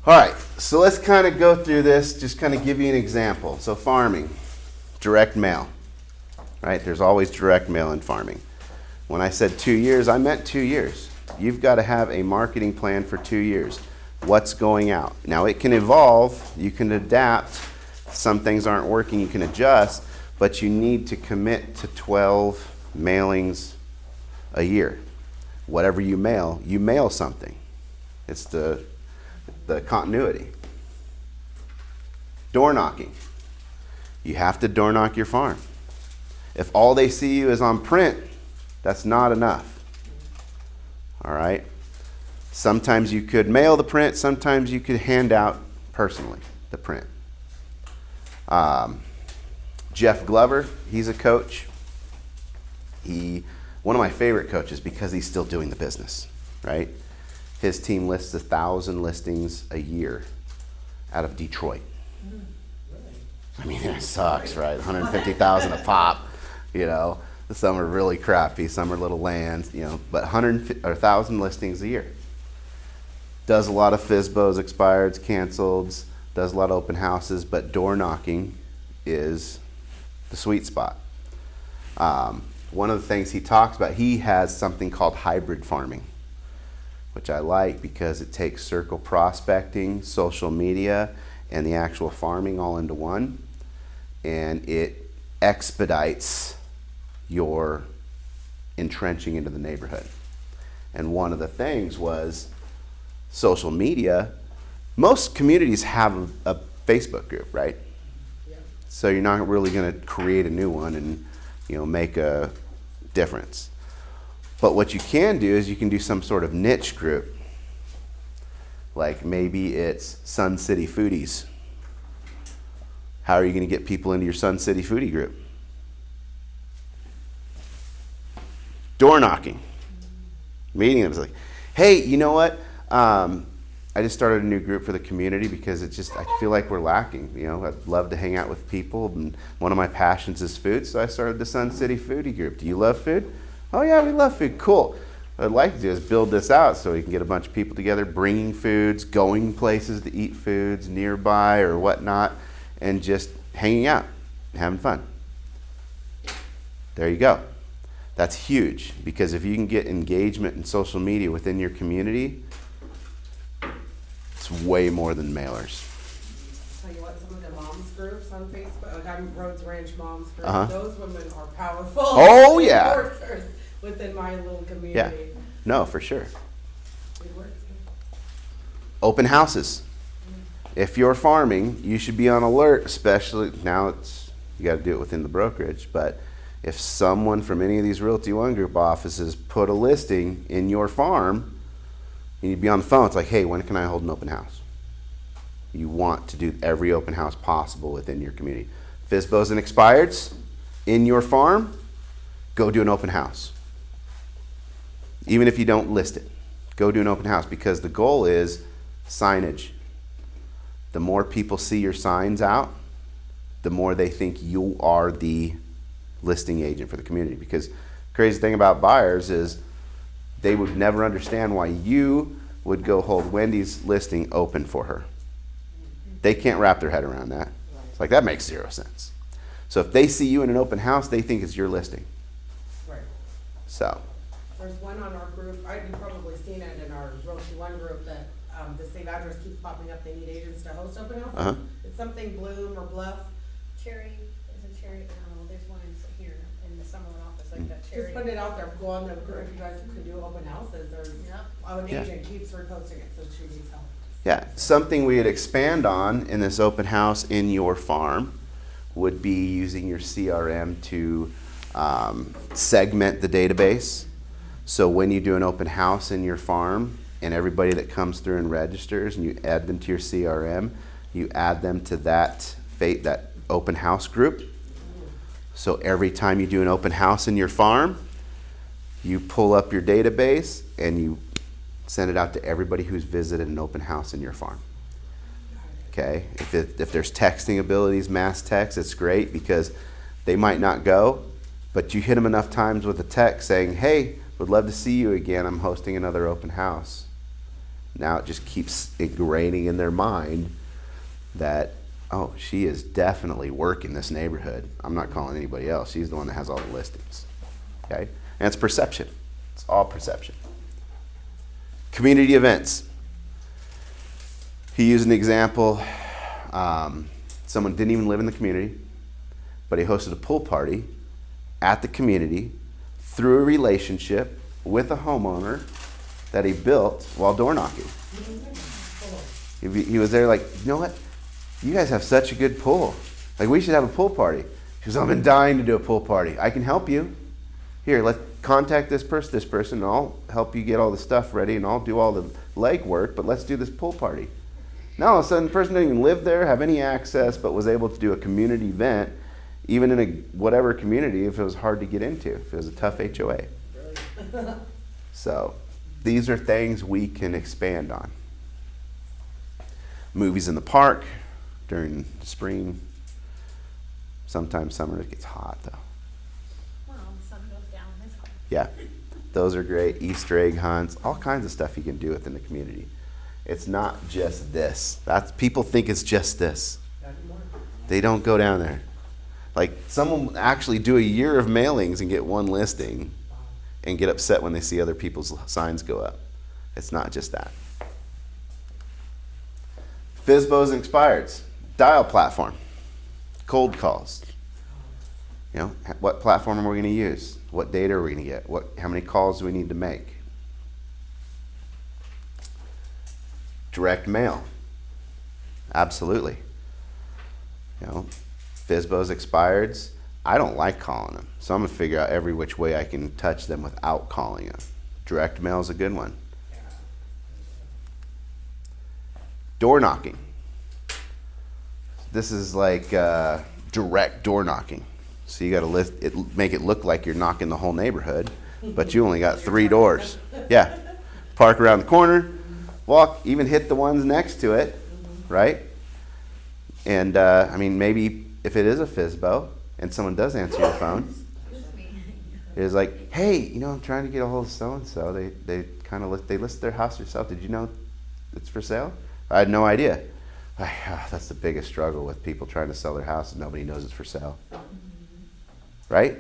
All right, so let's kind of go through this, just kind of give you an example. So farming, direct mail, right? There's always direct mail in farming. When I said 2 years, I meant 2 years. You've got to have a marketing plan for 2 years. What's going out? Now it can evolve, you can adapt. Some things aren't working, you can adjust, but you need to commit to 12 mailings a year. Whatever you mail something. It's the continuity. Door knocking. You have to door knock your farm. If all they see you is on print, that's not enough. All right? Sometimes you could mail the print, sometimes you could hand out personally the print. Jeff Glover, he's a coach. One of my favorite coaches because he's still doing the business, right? His team lists 1,000 listings a year out of Detroit. I mean, it sucks, right? 150,000 a pop, Some are really crappy, some are little lands, but 1,000 listings a year. Does a lot of FSBOs, expireds, canceleds, does a lot of open houses, but door knocking is the sweet spot. One of the things he talks about, he has something called hybrid farming, which I like because it takes circle prospecting, social media, and the actual farming all into one, and it expedites your entrenching into the neighborhood. And one of the things was social media. Most communities have a Facebook group, right? Yeah. So you're not really going to create a new one and make a difference. But what you can do is you can do some sort of niche group. Like maybe it's Sun City Foodies. How are you going to get people into your Sun City Foodie group? Door knocking. Meeting them. It's like, hey, you know what? I just started a new group for the community because I feel like we're lacking. I'd love to hang out with people, and one of my passions is food, so I started the Sun City Foodie group. Do you love food? Oh yeah, we love food. Cool. What I'd like to do is build this out so we can get a bunch of people together, bringing foods, going places to eat foods nearby or whatnot, and just hanging out, having fun. There you go. That's huge, because if you can get engagement in social media within your community, it's way more than mailers. Tell you what, some of the moms groups on Facebook, like I'm Rhodes Ranch Moms Group, Uh-huh. those women are powerful. Oh, yeah. enforcers within my little Yeah, community. no, for sure. It works. Open houses. If you're farming, you should be on alert, especially now you got to do it within the brokerage, but if someone from any of these Realty One Group offices put a listing in your farm, you need to be on the phone. It's like, hey, when can I hold an open house? You want to do every open house possible within your community. FSBOs and expireds in your farm, go do an open house. Even if you don't list it, go do an open house, because the goal is signage. The more people see your signs out, the more they think you are the listing agent for the community. Because crazy thing about buyers is they would never understand why you would go hold Wendy's listing open for her. They can't wrap their head around that. It's like, that makes zero sense. So if they see you in an open house, they think it's your listing. Right. So, There's one on our group, you've probably seen it in our Realty One group, that the same address keeps popping up, they need agents to host open houses. Uh-huh. It's something Bloom or Bluff. Cherry, is it Cherry? Oh, there's one here in the Summerlin office, like that Cherry. Just put it out there, go on the group, if you guys could do open houses, there's, an Yeah. agent keeps reposting it, so she needs help. yeah, something we'd expand on in this open house in your farm would be using your CRM to segment the database. So when you do an open house in your farm, and everybody that comes through and registers, and you add them to your CRM, you add them to that open house group. So every time you do an open house in your farm, you pull up your database and you send it out to everybody who's visited an open house in your farm. Okay, if there's texting abilities, mass text, it's great, because they might not go, but you hit them enough times with a text saying, hey, would love to see you again, I'm hosting another open house. Now it just keeps ingraining in their mind that, oh, she is definitely working this neighborhood. I'm not calling anybody else. She's the one that has all the listings. Okay? And it's perception. It's all perception. Community events. He used an example. Someone didn't even live in the community, but he hosted a pool party at the community through a relationship with a homeowner that he built while door knocking. He was there like, you know what? You guys have such a good pool. Like, we should have a pool party. She goes, I've been dying to do a pool party. I can help you. Here, let's contact this person, and I'll help you get all the stuff ready, and I'll do all the legwork, but let's do this pool party. Now all of a sudden, the person didn't even live there, have any access, but was able to do a community event, even in a whatever community, if it was hard to get into, if it was a tough HOA. So these are things we can expand on. Movies in the park during spring. Sometimes summer it gets hot though. Well, the sun goes down, it's hot. Yeah, those are great. Easter egg hunts, all kinds of stuff you can do within the community. It's not just this. People think it's just this. They don't go down there. Like, someone will actually do a year of mailings and get one listing and get upset when they see other people's signs go up. It's not just that. FSBOs and expireds. Dial platform. Cold calls. You know, what platform are we going to use? What data are we going to get? How many calls do we need to make? Direct mail. Absolutely. You know, FSBOs, expireds, I don't like calling them. So I'm going to figure out every which way I can touch them without calling them. Direct mail is a good one. Door knocking. This is like direct door knocking. So you got to make it look like you're knocking the whole neighborhood, but you only got 3 doors. Yeah. Park around the corner, walk, even hit the ones next to it, right? And I mean, maybe if it is a FSBO and someone does answer your phone, Excuse me. it's like, hey, you know, I'm trying to get a hold of so and so. They kind of list their house yourself. Did you know it's for sale? I had no idea. That's the biggest struggle with people trying to sell their house, and nobody knows it's for sale. Right?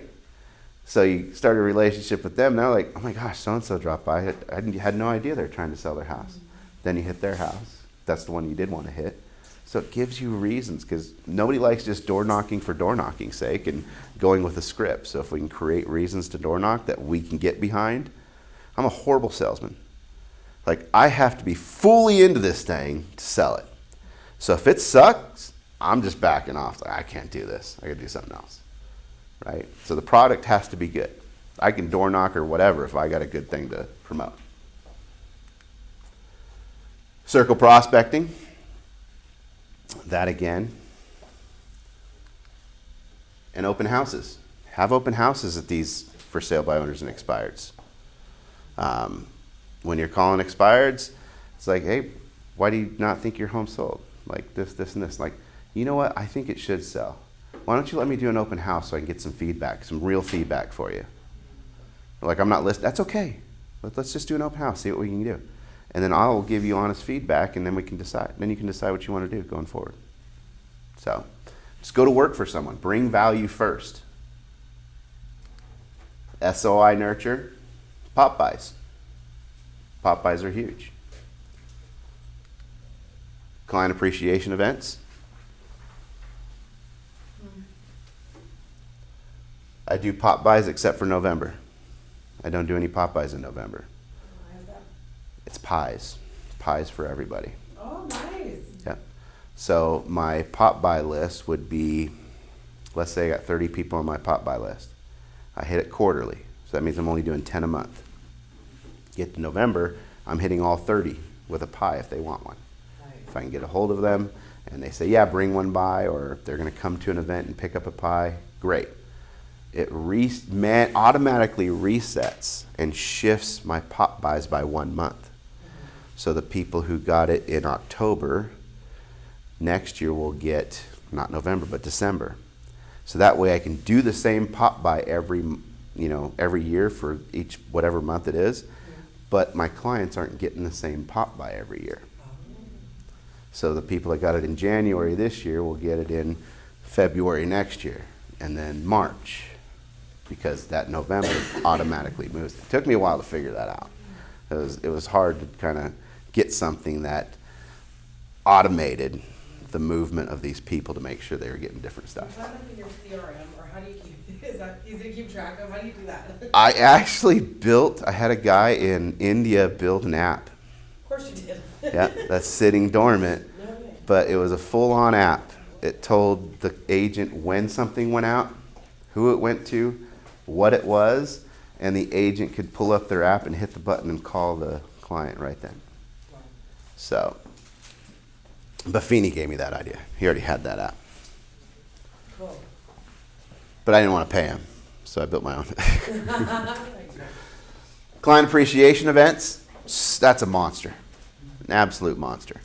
So you start a relationship with them. Now like, oh my gosh, so-and-so dropped by. I had no idea they're trying to sell their house. Then you hit their house. That's the one you did want to hit. So it gives you reasons, because nobody likes just door knocking for door knocking's sake and going with a script. So if we can create reasons to door knock that we can get behind, I'm a horrible salesman. Like, I have to be fully into this thing to sell it. So if it sucks, I'm just backing off. Like, I can't do this. I gotta do something else, right? So the product has to be good. I can door knock or whatever if I got a good thing to promote. Circle prospecting. That again. And open houses. Have open houses at these for sale by owners and expireds. When you're calling expireds, it's like, hey, why do you not think your home sold? Like this, this, and this. Like, you know what? I think it should sell. Why don't you let me do an open house so I can get some feedback, some real feedback for you? Like, I'm not listening. That's okay. Let's just do an open house, see what we can do. And then I'll give you honest feedback, and then we can decide. Then you can decide what you want to do going forward. So just go to work for someone. Bring value first. SOI nurture, pop buys. Pop buys are huge. Client appreciation events. I do pop buys except for November. I don't do any pop buys in November. Why is that? It's pies. Pies for everybody. Oh, nice. Yeah. So my pop buy list would be, let's say I got 30 people on my pop buy list. I hit it quarterly. So that means I'm only doing 10 a month. Get to November, I'm hitting all 30 with a pie if they want one. Nice. If I can get a hold of them and they say, yeah, bring one by, or if they're going to come to an event and pick up a pie, great. It automatically resets and shifts my pop buys by 1 month. So the people who got it in October, next year will get, not November, but December. So that way I can do the same pop buy every year for each, whatever month it is, but my clients aren't getting the same pop buy every year. So the people that got it in January this year will get it in February next year, and then March, because that November automatically moves. It took me a while to figure that out. It was hard to kind of get something that automated the movement of these people to make sure they were getting different Is stuff. that like in your CRM, or how do you keep, is that easy to keep track of? How do you do that? I actually I had a guy in India build an app. Of course you did. Yeah, that's sitting dormant, No way. but it was a full-on app. It told the agent when something went out, who it went to, what it was, and the agent could pull up their app and hit the button and call the client right then. Wow. So, Buffini gave me that idea. He already had that app, Cool. but I didn't want to pay him, so I built my own. Thanks, man. Client appreciation events, that's a monster, an absolute monster,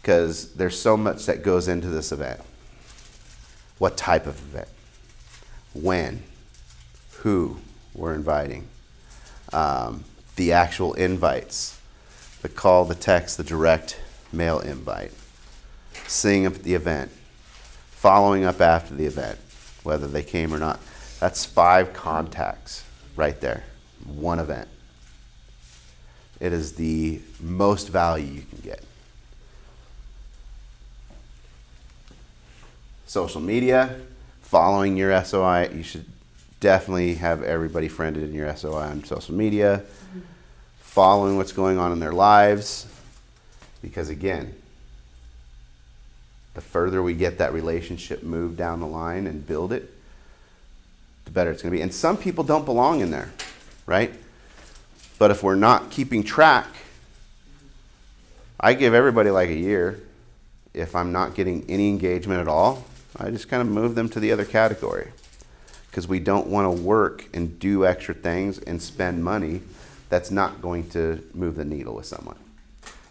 because there's so much that goes into this event. What type of event? When? Who we're inviting? The actual invites, the call, the text, the direct mail invite, seeing up at the event, following up after the event, whether they came or not. That's 5 contacts right there, one event. It is the most value you can get. Social media, following your SOI, you should definitely have everybody friended in your SOI on social media, following what's going on in their lives, because again, the further we get that relationship moved down the line and build it, the better it's going to be. And some people don't belong in there, right? But if we're not keeping track, I give everybody like a year. If I'm not getting any engagement at all, I just kind of move them to the other category, because we don't want to work and do extra things and spend money that's not going to move the needle with someone.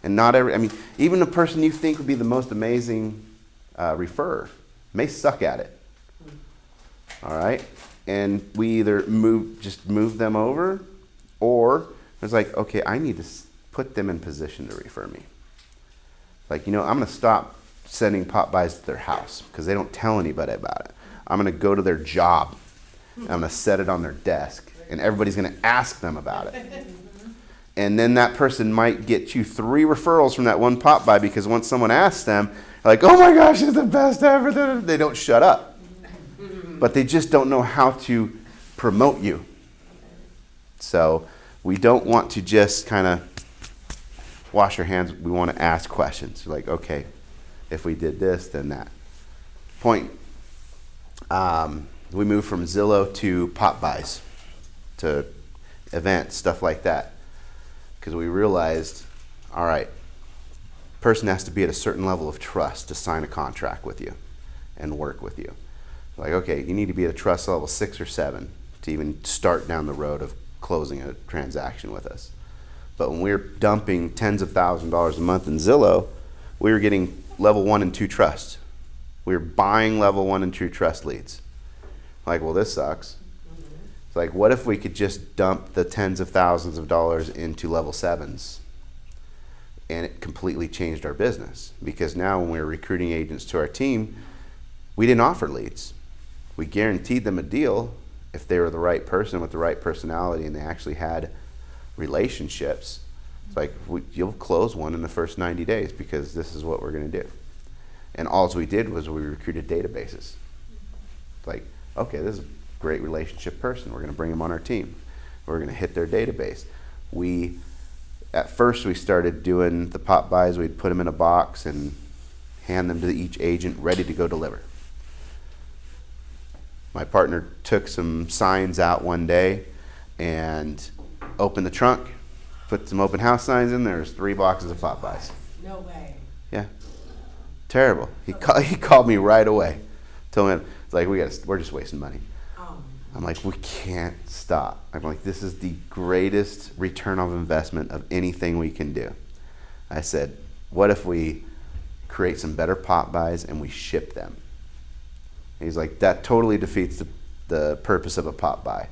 And not every, I mean, even the person you think would be the most amazing referrer may suck at it. All right? And we either move them over, or it's like, okay, I need to put them in position to refer me. Like, I'm going to stop sending pop buys to their house because they don't tell anybody about it. I'm going to go to their job I'm going to set it on their desk, and everybody's going to ask them about it. And then that person might get you 3 referrals from that one pop by, because once someone asks them, like, oh my gosh, it's the best ever. They don't shut up. But they just don't know how to promote you. So we don't want to just kind of wash our hands. We want to ask questions. Like, okay, if we did this, then that. Point. We moved from Zillow to pop buys, to events, stuff like that. Because we realized, all right, person has to be at a certain level of trust to sign a contract with you and work with you. Like, okay, you need to be at a trust level 6 or 7 to even start down the road of closing a transaction with us. But when we were dumping tens of thousands of dollars a month in Zillow, we were getting level 1 and 2 trust. We were buying level 1 and 2 trust leads. Like, well, this sucks. It's like, what if we could just dump the tens of thousands of dollars into level 7s? And it completely changed our business. Because now when we were recruiting agents to our team, we didn't offer leads. We guaranteed them a deal if they were the right person with the right personality and they actually had relationships. It's like, you'll close one in the first 90 days because this is what we're going to do. And all we did was we recruited databases. Like, okay, this is a great relationship person. We're going to bring them on our team. We're going to hit their database. At first we started doing the pop buys. We'd put them in a box and hand them to each agent ready to go deliver. My partner took some signs out one day and opened the trunk, put some open house signs in. There's 3 boxes of pop buys. No way. Yeah. Terrible. He called me right away. Told me, it's like, we're just wasting money. I'm like, we can't stop. I'm like, this is the greatest return on investment of anything we can do. I said, what if we create some better pop buys and we ship them? And he's like, that totally defeats the purpose of a pop buy.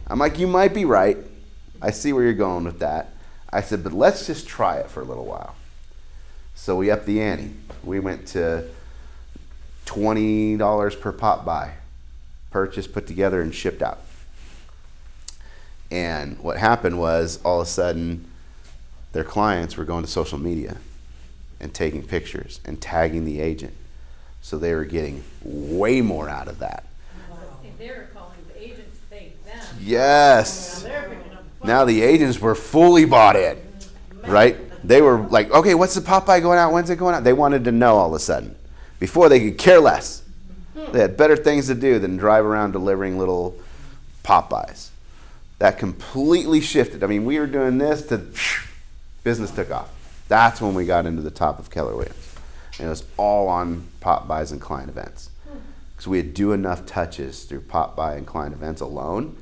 I'm like, you might be right. I see where you're going with that. I said, but let's just try it for a little while. So we upped the ante. We went to $20 per pop buy. Purchased, put together, and shipped out. And what happened was, all of a sudden, their clients were going to social media and taking pictures and tagging the agent. So they were getting way more out of that. If they're calling the agents, thank them. Yes. They're picking up the phone. Now the agents were fully bought in, right? They were like, okay, what's the Popeye going out? When's it going out? They wanted to know all of a sudden. Before, they could care less. They had better things to do than drive around delivering little Popeyes. That completely shifted. I mean, we were doing this to business took off. That's when we got into the top of Keller Williams. And it was all on pop buys and client events. Because we had do enough touches through pop buy and client events alone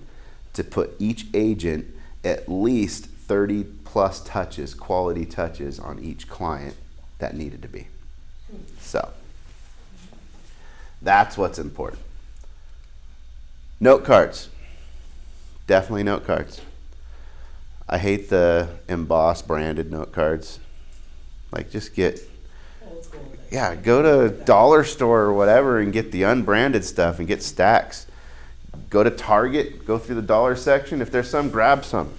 to put each agent at least 30 plus touches, quality touches on each client that needed to be. So that's what's important. Note cards. Definitely note cards. I hate the embossed branded note cards. Like, just get, yeah, go to dollar store or whatever and get the unbranded stuff and get stacks. Go to Target, go through the dollar section. If there's some, grab some.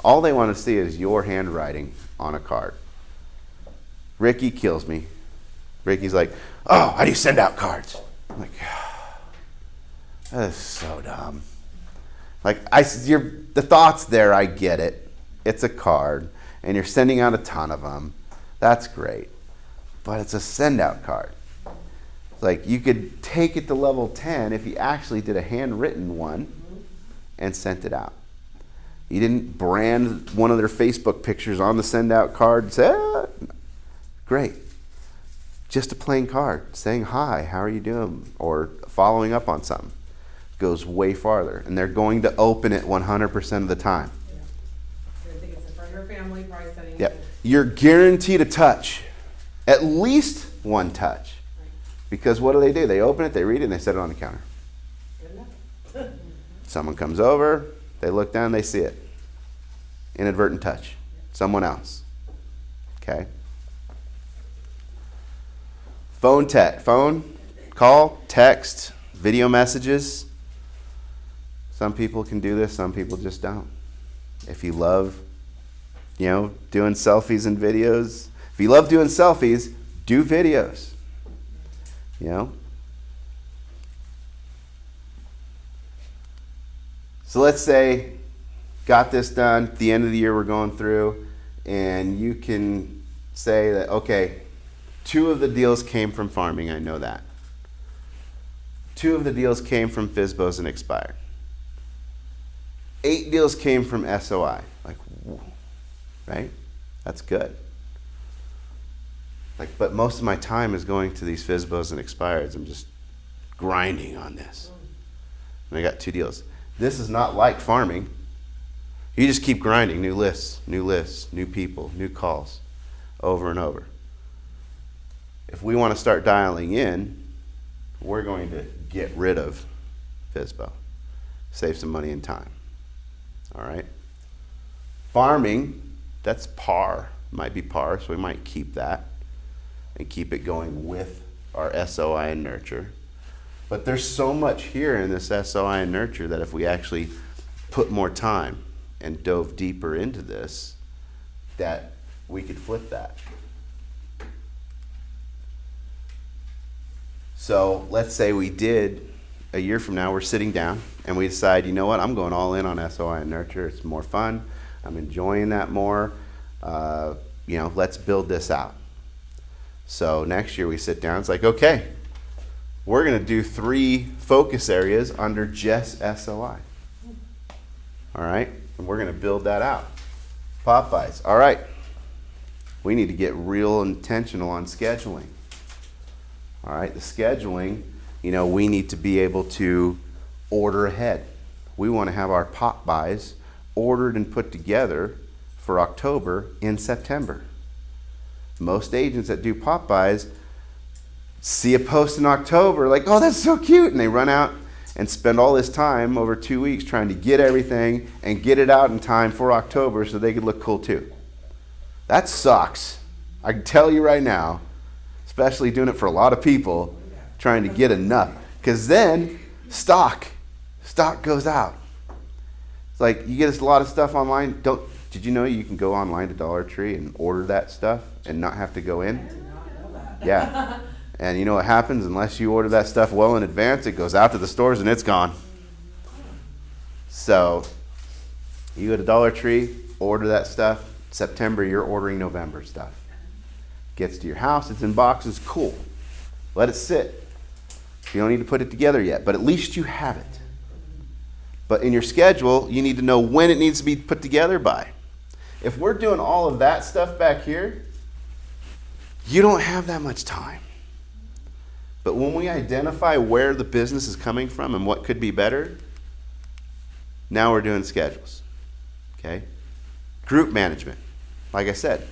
All they want to see is your handwriting on a card. Ricky kills me. Ricky's like, oh, how do you send out cards? I'm like, that is so dumb. Like, the thoughts there, I get it. It's a card, and you're sending out a ton of them. That's great. But it's a send-out card. It's like, you could take it to level 10 if you actually did a handwritten one and sent it out. You didn't brand one of their Facebook pictures on the send-out card and say, ah. Great. Just a plain card saying, hi, how are you doing? Or following up on something. Goes way farther, and they're going to open it 100% of the time. Yeah. I think it's a friend or family, probably setting Yep. You're guaranteed a touch, at least one touch. Because what do? They open it, they read it, and they set it on the counter. Good enough. Someone comes over, they look down, they see it. Inadvertent touch. Someone else. Okay? Phone, call, text, video messages. Some people can do this, some people just don't. If you love, doing selfies and videos, if you love doing selfies, do videos. So let's say, got this done, at the end of the year we're going through, and you can say that, okay, 2 of the deals came from farming, I know that. 2 of the deals came from FSBOs and expired. 8 deals came from SOI. Right? That's good. But most of my time is going to these FSBOs and expireds. I'm just grinding on this. And I got 2 deals. This is not like farming. You just keep grinding, new lists, new people, new calls, over and over. If we want to start dialing in, we're going to get rid of FSBO. Save some money and time. All right? Farming, that's par. Might be par, so we might keep that and keep it going with our SOI and nurture. But there's so much here in this SOI and nurture that if we actually put more time and dove deeper into this, that we could flip that. So let's say we did, a year from now, we're sitting down and we decide, you know what, I'm going all in on SOI and nurture. It's more fun. I'm enjoying that more. Let's build this out. So next year we sit down, it's like, okay, we're going to do 3 focus areas under just SOI. All right? And we're going to build that out. Popeyes. All right. We need to get real intentional on scheduling. All right? The scheduling, we need to be able to order ahead. We want to have our Popeyes ordered and put together for October in September. Most agents that do Popeyes see a post in October, like, oh, that's so cute, and they run out and spend all this time over 2 weeks trying to get everything and get it out in time for October so they could look cool too. That sucks. I can tell you right now, especially doing it for a lot of people, trying to get enough. Because then stock goes out. It's like you get a lot of stuff online. Did you know you can go online to Dollar Tree and order that stuff and not have to go in? Yeah. And you know what happens? Unless you order that stuff well in advance, it goes out to the stores and it's gone. So you go to Dollar Tree, order that stuff. September, you're ordering November stuff. Gets to your house, it's in boxes, cool. Let it sit. You don't need to put it together yet, but at least you have it. But in your schedule, you need to know when it needs to be put together by. If we're doing all of that stuff back here, you don't have that much time. But when we identify where the business is coming from and what could be better, now we're doing schedules. Okay? Group management. Like I said,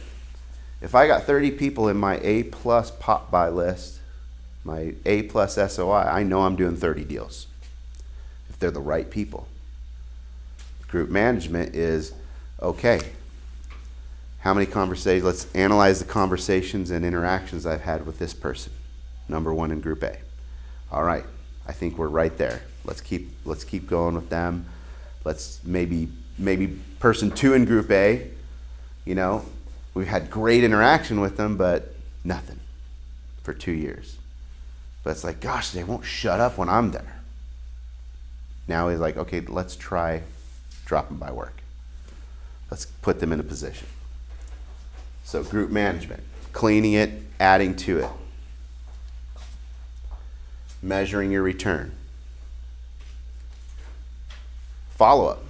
if I got 30 people in my A+ pop buy list, my A+ SOI, I know I'm doing 30 deals. If they're the right people. Group management is, okay, how many conversations, let's analyze the conversations and interactions I've had with this person. Number 1 in Group A. All right, I think we're right there. Let's keep going with them. Let's maybe person 2 in Group A, we've had great interaction with them, but nothing for 2 years. But it's like, gosh, they won't shut up when I'm there. Now he's like, okay, let's try dropping by work. Let's put them in a position. So group management, cleaning it, adding to it. Measuring your return. Follow-up.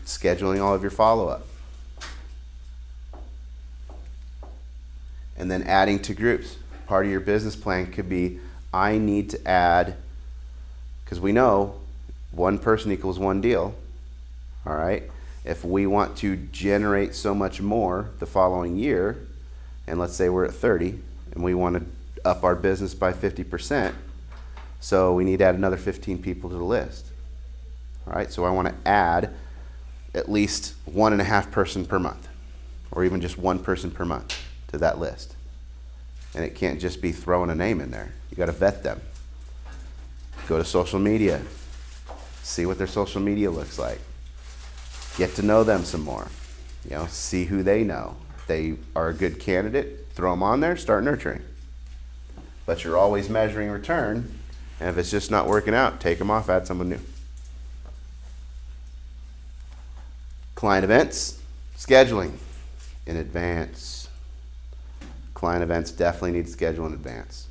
Scheduling all of your follow-up. And then adding to groups. Part of your business plan could be, I need to add, because we know 1 person equals 1 deal, all right? If we want to generate so much more the following year, and let's say we're at 30, and we want to up our business by 50%, so we need to add another 15 people to the list. All right, so I want to add at least 1.5 person per month, or even just 1 person per month to that list. And it can't just be throwing a name in there. You got to vet them. Go to social media. See what their social media looks like. Get to know them some more. You know, see who they know. If they are a good candidate, throw them on there, start nurturing. But you're always measuring return, and if it's just not working out, take them off, add someone new. Client events, scheduling in advance. Client events definitely need to schedule in advance.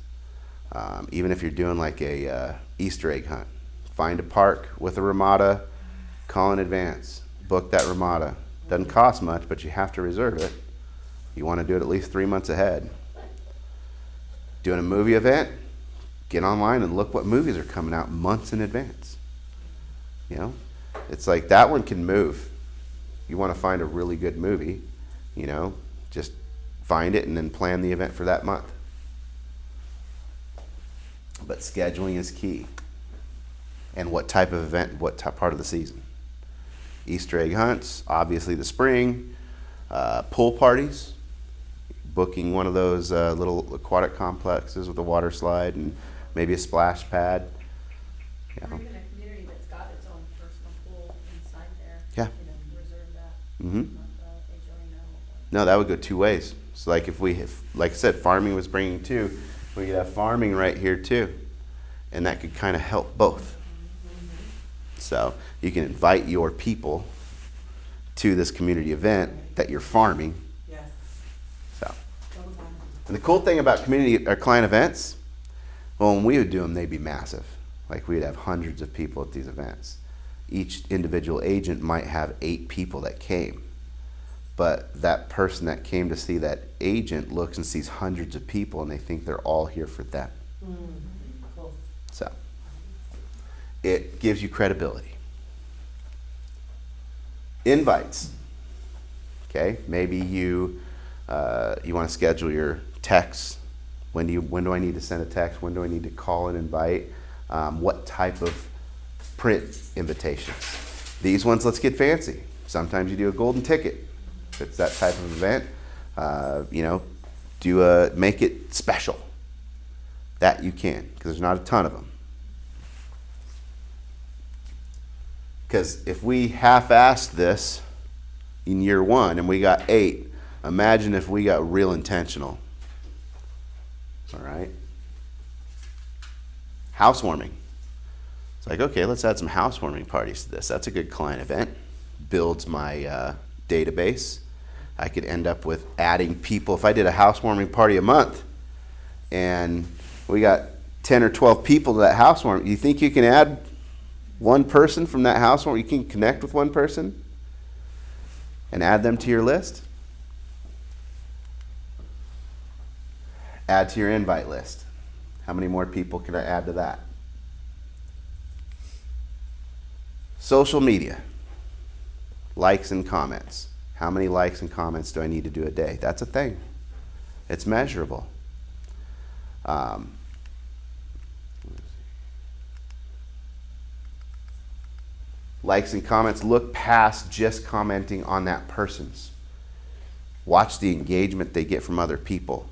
Even if you're doing like a Easter egg hunt, find a park with a ramada, call in advance, book that ramada. Doesn't cost much, but you have to reserve it. You want to do it at least 3 months ahead. Doing a movie event, get online and look what movies are coming out months in advance. You know, it's like that one can move. You want to find a really good movie, you know, just find it and then plan the event for that month. But scheduling is key. And what type of event, what part of the season? Easter egg hunts, obviously the spring, pool parties, booking one of those little aquatic complexes with a water slide and maybe a splash pad. You Or know. even a community that's got its own personal pool inside there. Yeah. You know, reserve that. Mhm. Not the HOA. No, that would go two ways. So like like I said, farming was bringing two, we could have farming right here too. And that could kind of help both. So you can invite your people to this community event that you're farming. Yes. So, Double time. and the cool thing about community or client events, well, when we would do them, they'd be massive. Like we'd have hundreds of people at these events. Each individual agent might have 8 people that came. But that person that came to see that agent looks and sees hundreds of people and they think they're all here for them. Cool. So it gives you credibility. Invites. Okay, maybe you want to schedule your texts. When do I need to send a text? When do I need to call and invite? What type of print invitations? These ones, let's get fancy. Sometimes you do a golden ticket. If it's that type of event, you know, make it special. That you can, because there's not a ton of them. Because if we half-assed this in year 1 and we got 8, imagine if we got real intentional. All right. Housewarming. It's like, okay, let's add some housewarming parties to this. That's a good client event. Builds my database. I could end up with adding people. If I did a housewarming party a month and we got 10 or 12 people to that housewarming, you think you can add one person from that housewarming? You can connect with one person and add them to your list? Add to your invite list. How many more people can I add to that? Social media. Likes and comments. How many likes and comments do I need to do a day? That's a thing. It's measurable. Likes and comments, look past just commenting on that person's. Watch the engagement they get from other people.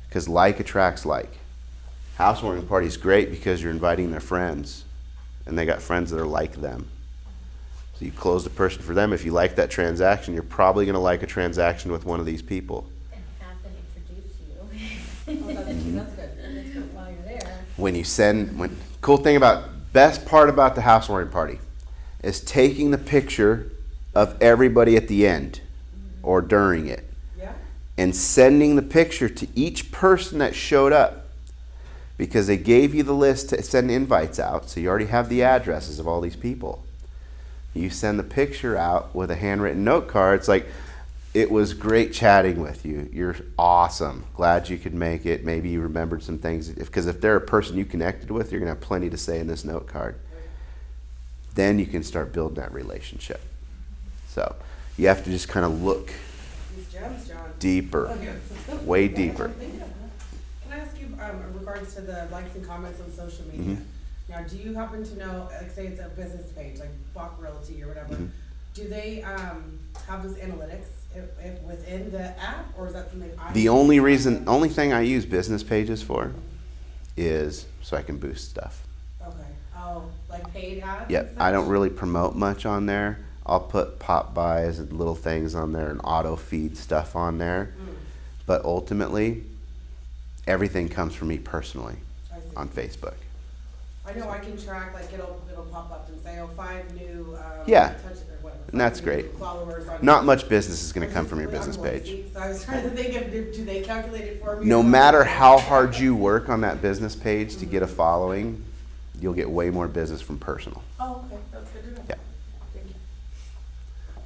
Because like attracts like. Housewarming party is great because you're inviting their friends. And they got friends that are like them. So you close the person for them. If you like that transaction, you're probably going to like a transaction with one of these people. And have them introduce you. Oh, that's good. That's good while you're there. Cool thing best part about the housewarming party is taking the picture of everybody at the end or during it Yeah? and sending the picture to each person that showed up, because they gave you the list to send invites out, so you already have the addresses of all these people. You send the picture out with a handwritten note card. It's like, it was great chatting with you. You're awesome. Glad you could make it. Maybe you remembered some things. Because if they're a person you connected with, you're going to have plenty to say in this note card. Then you can start building that relationship. So you have to just kind of look These gems, John. deeper, way deeper. Can I ask you, in regards to the likes and comments on social media? Mhm. Now, do you happen to know, like say it's a business page, like Bach Realty or whatever, Mhm. do they have those analytics if within the app, or is that something I? The only thing I use business pages for is so I can boost stuff. Okay, Oh, like paid ads? and Yep, I don't such? really promote much on there. I'll put pop buys and little things on there and auto feed stuff on there. Mm, But ultimately, everything comes from me personally I see. on Facebook. I know I can track, like, it'll pop up and say, oh, 5 new, Yeah. touch, or whatever. And that's 5 new great. Followers on. Not much business is going I'm to come just- from your I'm business lazy, page. So I was trying to think of, do they calculate it for me? No or not? matter how hard you work on that business page to get a following, you'll get way more business from personal. Oh, okay, that's good to know. Yeah. Thank you.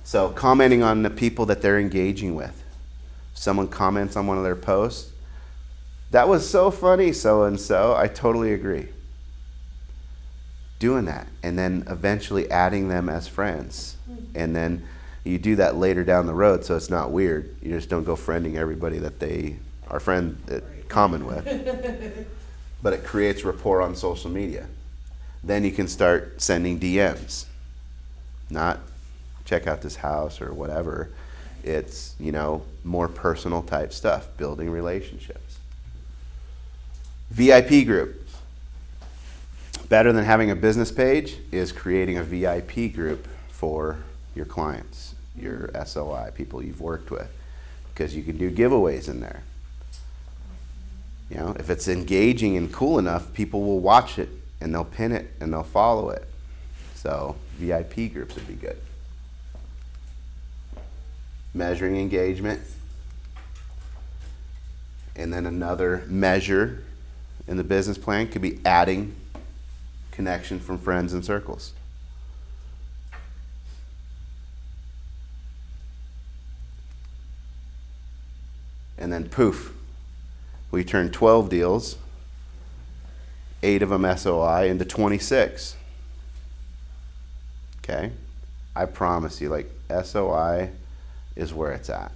So commenting on the people that they're engaging with. Someone comments on one of their posts, that was so funny, so and so. I totally agree. Doing that and then eventually adding them as friends. And then you do that later down the road so it's not weird. You just don't go friending everybody that they are common with. But it creates rapport on social media. Then you can start sending DMs. Not check out this house or whatever. It's, more personal type stuff, building relationships. VIP group. Better than having a business page is creating a VIP group for your clients, your SOI, people you've worked with, because you can do giveaways in there. If it's engaging and cool enough, people will watch it and they'll pin it and they'll follow it. So VIP groups would be good. Measuring engagement. And then another measure in the business plan could be adding connection from friends and circles. And then poof, we turn 12 deals, 8 of them SOI, into 26. Okay? I promise you, SOI is where it's at.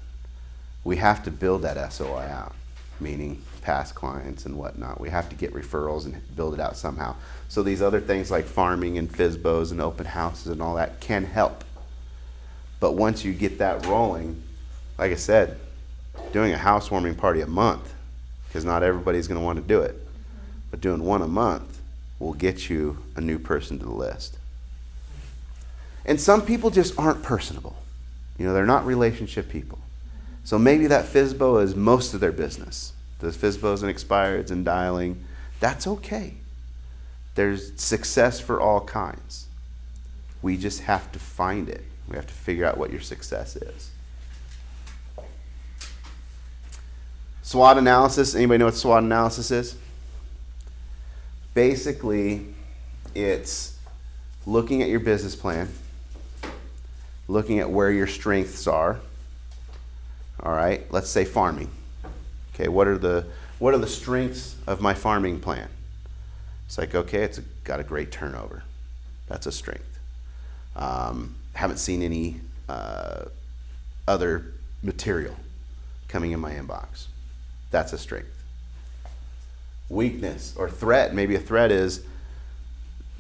We have to build that SOI out, meaning past clients and whatnot. We have to get referrals and build it out somehow. So these other things like farming and FSBOs and open houses and all that can help. But once you get that rolling, like I said, doing a housewarming party a month, because not everybody's going to want to do it, but doing one a month will get you a new person to the list. And some people just aren't personable. They're not relationship people. So maybe that FSBO is most of their business. The FSBOs and expireds and dialing, that's okay. There's success for all kinds. We just have to find it. We have to figure out what your success is. SWOT analysis. Anybody know what SWOT analysis is? Basically, it's looking at your business plan, looking at where your strengths are. All right, let's say farming. Okay, what are the strengths of my farming plan? It's like, okay, it's got a great turnover. That's a strength. Haven't seen any other material coming in my inbox. That's a strength. Weakness or threat. Maybe a threat is,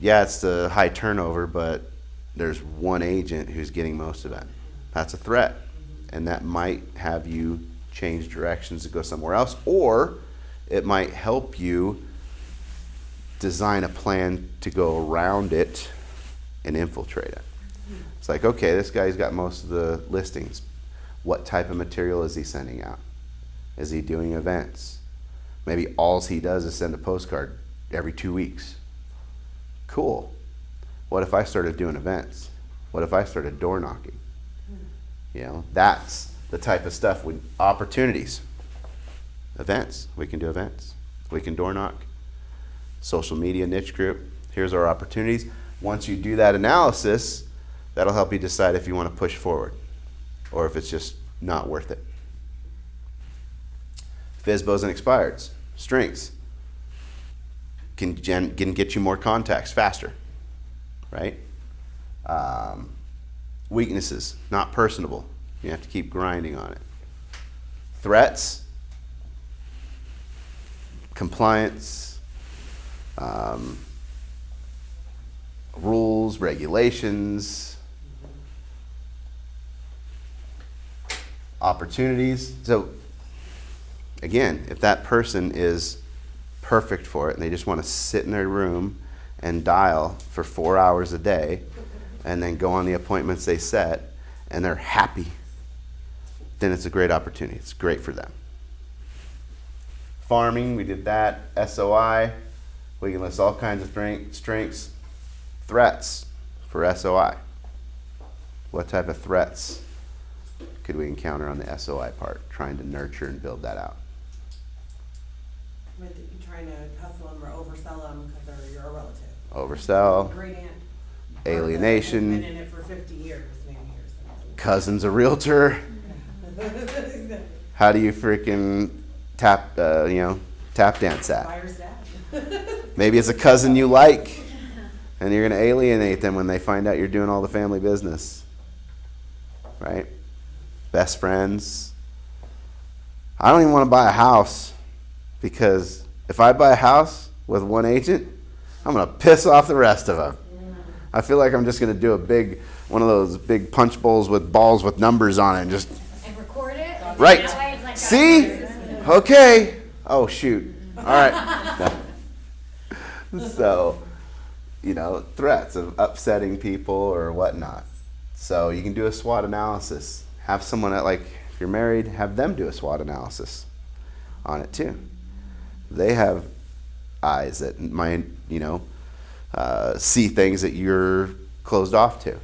it's the high turnover, but there's one agent who's getting most of it. That's a threat. And that might have you change directions to go somewhere else, or it might help you design a plan to go around it and infiltrate it. It's like, okay, this guy's got most of the listings. What type of material is he sending out? Is he doing events? Maybe all he does is send a postcard every 2 weeks. Cool. What if I started doing events? What if I started door knocking? That's the type of stuff with opportunities. Events. We can do events. We can door knock. Social media niche group. Here's our opportunities. Once you do that analysis, that'll help you decide if you want to push forward or if it's just not worth it. FSBOs and expireds. Strengths. Can get you more contacts faster, right? Weaknesses, not personable. You have to keep grinding on it. Threats, compliance, rules, regulations, opportunities. So again, if that person is perfect for it and they just want to sit in their room and dial for 4 hours a day and then go on the appointments they set and they're happy, then it's a great opportunity. It's great for them. Farming, we did that. SOI, we can list all kinds of strengths. Threats for SOI. What type of threats could we encounter on the SOI part, trying to nurture and build that out? With you trying to hustle them or oversell them because you're a relative. Oversell, Great aunt. alienation, Has been in it for 50 years, maybe, or something. cousin's a realtor. How do you freaking tap dance that? Buyer's dad. Maybe it's a cousin you like, and you're going to alienate them when they find out you're doing all the family business. Right? Best friends. I don't even want to buy a house, because if I buy a house with one agent, I'm going to piss off the rest of them. I feel like I'm just going to do one of those big punch bowls with balls with numbers on it and just, And record it. right. That way it's like See? Okay. Oh, shoot. All right. So, threats of upsetting people or whatnot. So you can do a SWOT analysis. Have someone if you're married, have them do a SWOT analysis on it too. They have eyes that might, see things that you're closed off to.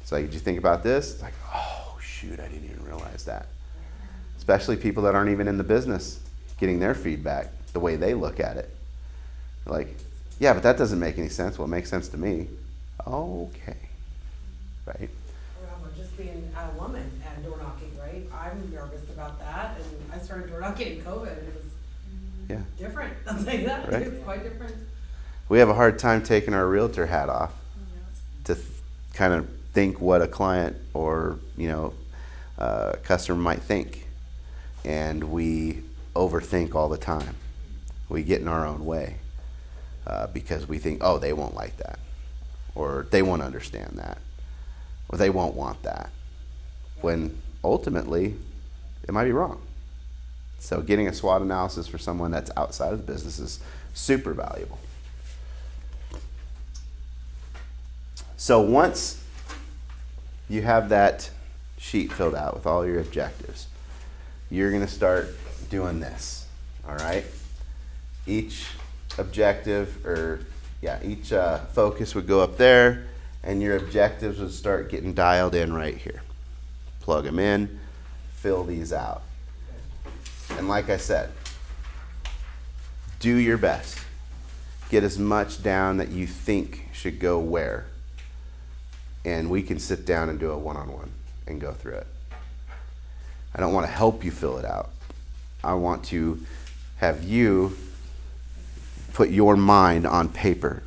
It's like, did you think about this? It's like, oh, shoot, I didn't even realize that. Especially people that aren't even in the business, getting their feedback, the way they look at it. Like, yeah, but that doesn't make any sense. Well, it makes sense to me. Okay. Right? Or just being a woman and door knocking, right? I'm nervous about that, and I started door knocking in COVID, and it was Yeah. different. I'll tell you that. Right. It's quite different. We have a hard time taking our realtor hat off to kind of think what a client or customer might think, and we overthink all the time. We get in our own way because we think, oh, they won't like that, or they won't understand that, or they won't want that, when ultimately it might be wrong. So getting a SWOT analysis for someone that's outside of the business is super valuable. So once you have that sheet filled out with all your objectives, you're going to start doing this, all right? Each objective, each focus would go up there, and your objectives would start getting dialed in right here. Plug them in, fill these out. And like I said, do your best. Get as much down that you think should go where. And we can sit down and do a one-on-one and go through it. I don't want to help you fill it out. I want to have you put your mind on paper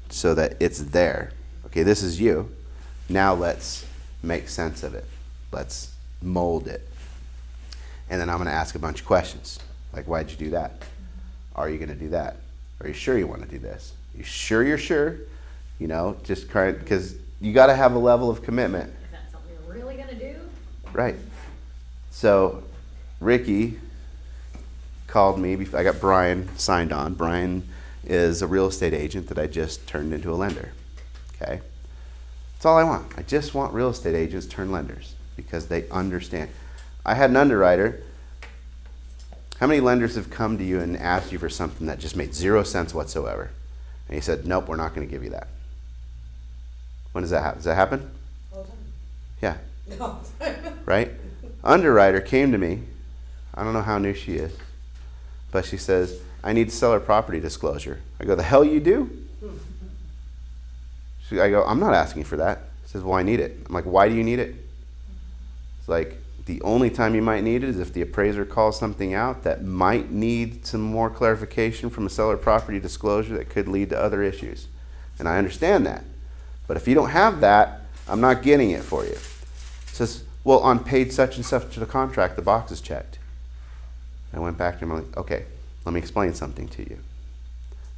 so that it's there. Okay, this is you. Now let's make sense of it. Let's mold it. And then I'm going to ask a bunch of questions. Like, why'd you do that? Are you going to do that? Are you sure you want to do this? You sure you're sure? Just because you got to have a level of commitment. Is that something you're really gonna do? Right. So Ricky called me. I got Brian signed on. Brian is a real estate agent that I just turned into a lender. Okay? That's all I want. I just want real estate agents turn lenders because they understand. I had an underwriter. How many lenders have come to you and asked you for something that just made 0 sense whatsoever? And he said, nope, we're not going to give you that. When does that happen? Does that happen? All the Yeah. time. All the time. Right? Underwriter came to me. I don't know how new she is, but she says, I need seller property disclosure. I go, the hell you do? I go, I'm not asking for that. She says, well, I need it. I'm like, why do you need it? It's like, the only time you might need it is if the appraiser calls something out that might need some more clarification from a seller property disclosure that could lead to other issues. And I understand that. But if you don't have that, I'm not getting it for you. It says, well, on page such and such of the contract, the box is checked. I went back to him, I'm like, okay, let me explain something to you.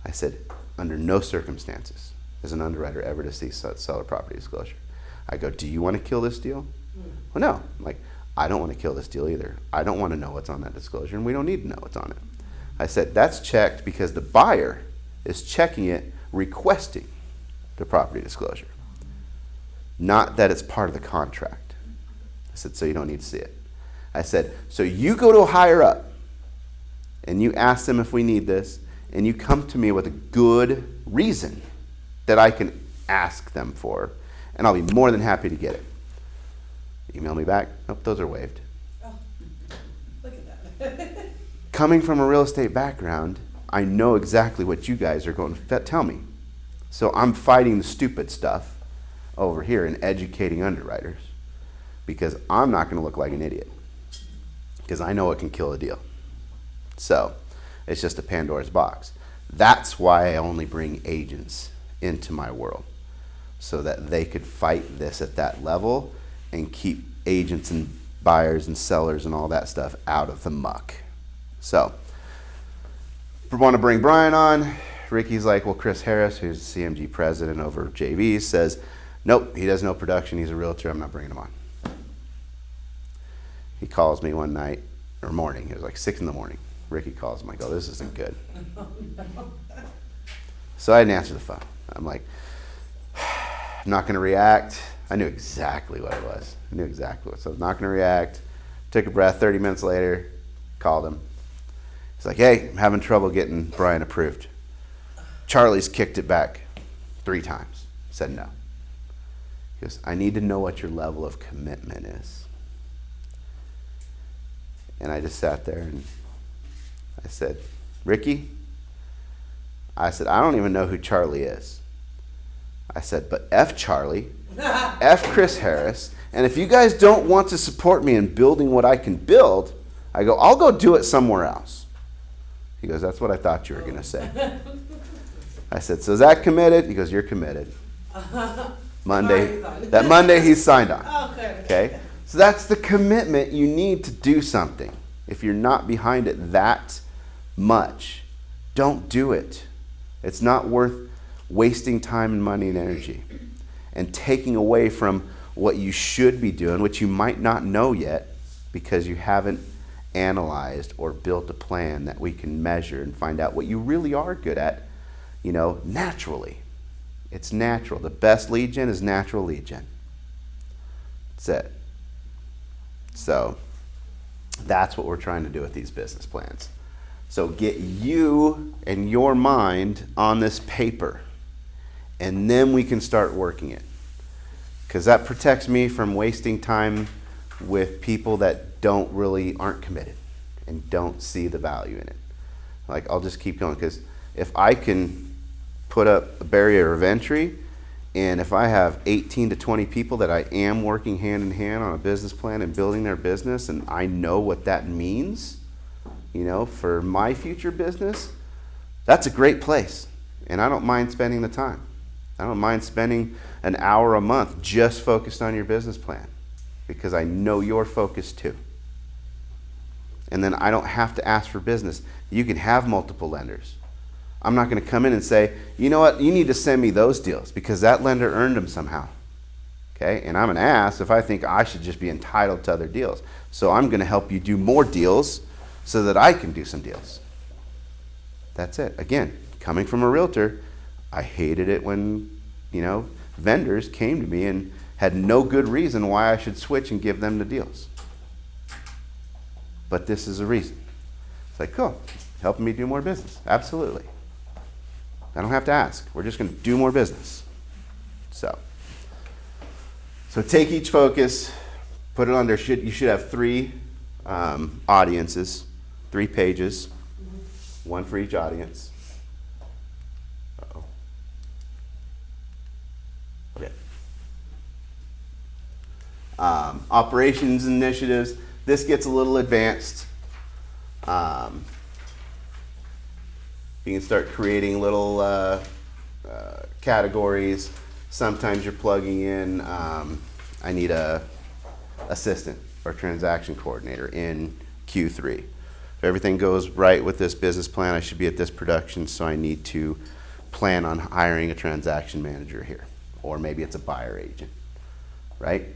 I said, under no circumstances is an underwriter ever to see seller property disclosure. I go, do you want to kill this deal? Well, no. I'm like, I don't want to kill this deal either. I don't want to know what's on that disclosure, and we don't need to know what's on it. I said, that's checked because the buyer is checking it requesting the property disclosure, not that it's part of the contract. I said, so you don't need to see it. I said, so you go to a higher up and you ask them if we need this, and you come to me with a good reason that I can ask them for, and I'll be more than happy to get it. Email me back. Nope, those are waived. Oh, look at that. Coming from a real estate background, I know exactly what you guys are going to tell me. So I'm fighting the stupid stuff over here and educating underwriters, because I'm not going to look like an idiot, because I know it can kill a deal. So it's just a Pandora's box. That's why I only bring agents into my world, so that they could fight this at that level and keep agents and buyers and sellers and all that stuff out of the muck. So we want to bring Brian on. Ricky's like, well, Chris Harris, who's the CMG president over JVs, says, nope, he does no production. He's a realtor. I'm not bringing him on. He calls me one night, or morning. It was like 6 in the morning. Ricky calls him. I go, this isn't good. So I didn't answer the phone. I'm like, I'm not going to react. I knew exactly what it was. I knew exactly what. So I was not going to react. Took a breath. 30 minutes later, called him. He's like, hey, I'm having trouble getting Brian approved. Charlie's kicked it back 3 times. Said no. He goes, I need to know what your level of commitment is. And I just sat there and I said, Ricky, I said, I don't even know who Charlie is. I said, but F Charlie, F Chris Harris, and if you guys don't want to support me in building what I can build, I go, I'll go do it somewhere else. He goes, that's what I thought you were going to say. I said, so is that committed? He goes, you're committed. Monday, that Monday he's signed on. Okay? So that's the commitment you need to do something. If you're not behind it that much, don't do it. It's not worth wasting time and money and energy and taking away from what you should be doing, which you might not know yet because you haven't analyzed or built a plan that we can measure and find out what you really are good at, naturally. It's natural. The best lead gen is natural lead gen. That's it. So that's what we're trying to do with these business plans. So get you and your mind on this paper, and then we can start working it. Because that protects me from wasting time with people that aren't committed and don't see the value in it. Like, I'll just keep going, because if I can put up a barrier of entry, and if I have 18 to 20 people that I am working hand in hand on a business plan and building their business, and I know what that means, for my future business, that's a great place. And I don't mind spending the time. I don't mind spending an hour a month just focused on your business plan, because I know you're focused too. And then I don't have to ask for business. You can have multiple lenders. I'm not going to come in and say, you know what, you need to send me those deals because that lender earned them somehow. Okay? And I'm an ass if I think I should just be entitled to other deals. So I'm going to help you do more deals so that I can do some deals. That's it. Again, coming from a realtor, I hated it when, vendors came to me and had no good reason why I should switch and give them the deals. But this is a reason. It's like, cool, helping me do more business. Absolutely. I don't have to ask. We're just going to do more business. So take each focus, put it under. You should have 3 audiences, 3 pages, 1 for each audience. Uh-oh. Okay. Operations initiatives. This gets a little advanced. You can start creating little categories. Sometimes you're plugging in, I need a assistant or transaction coordinator in Q3. If everything goes right with this business plan, I should be at this production, so I need to plan on hiring a transaction manager here. Or maybe it's a buyer agent, right?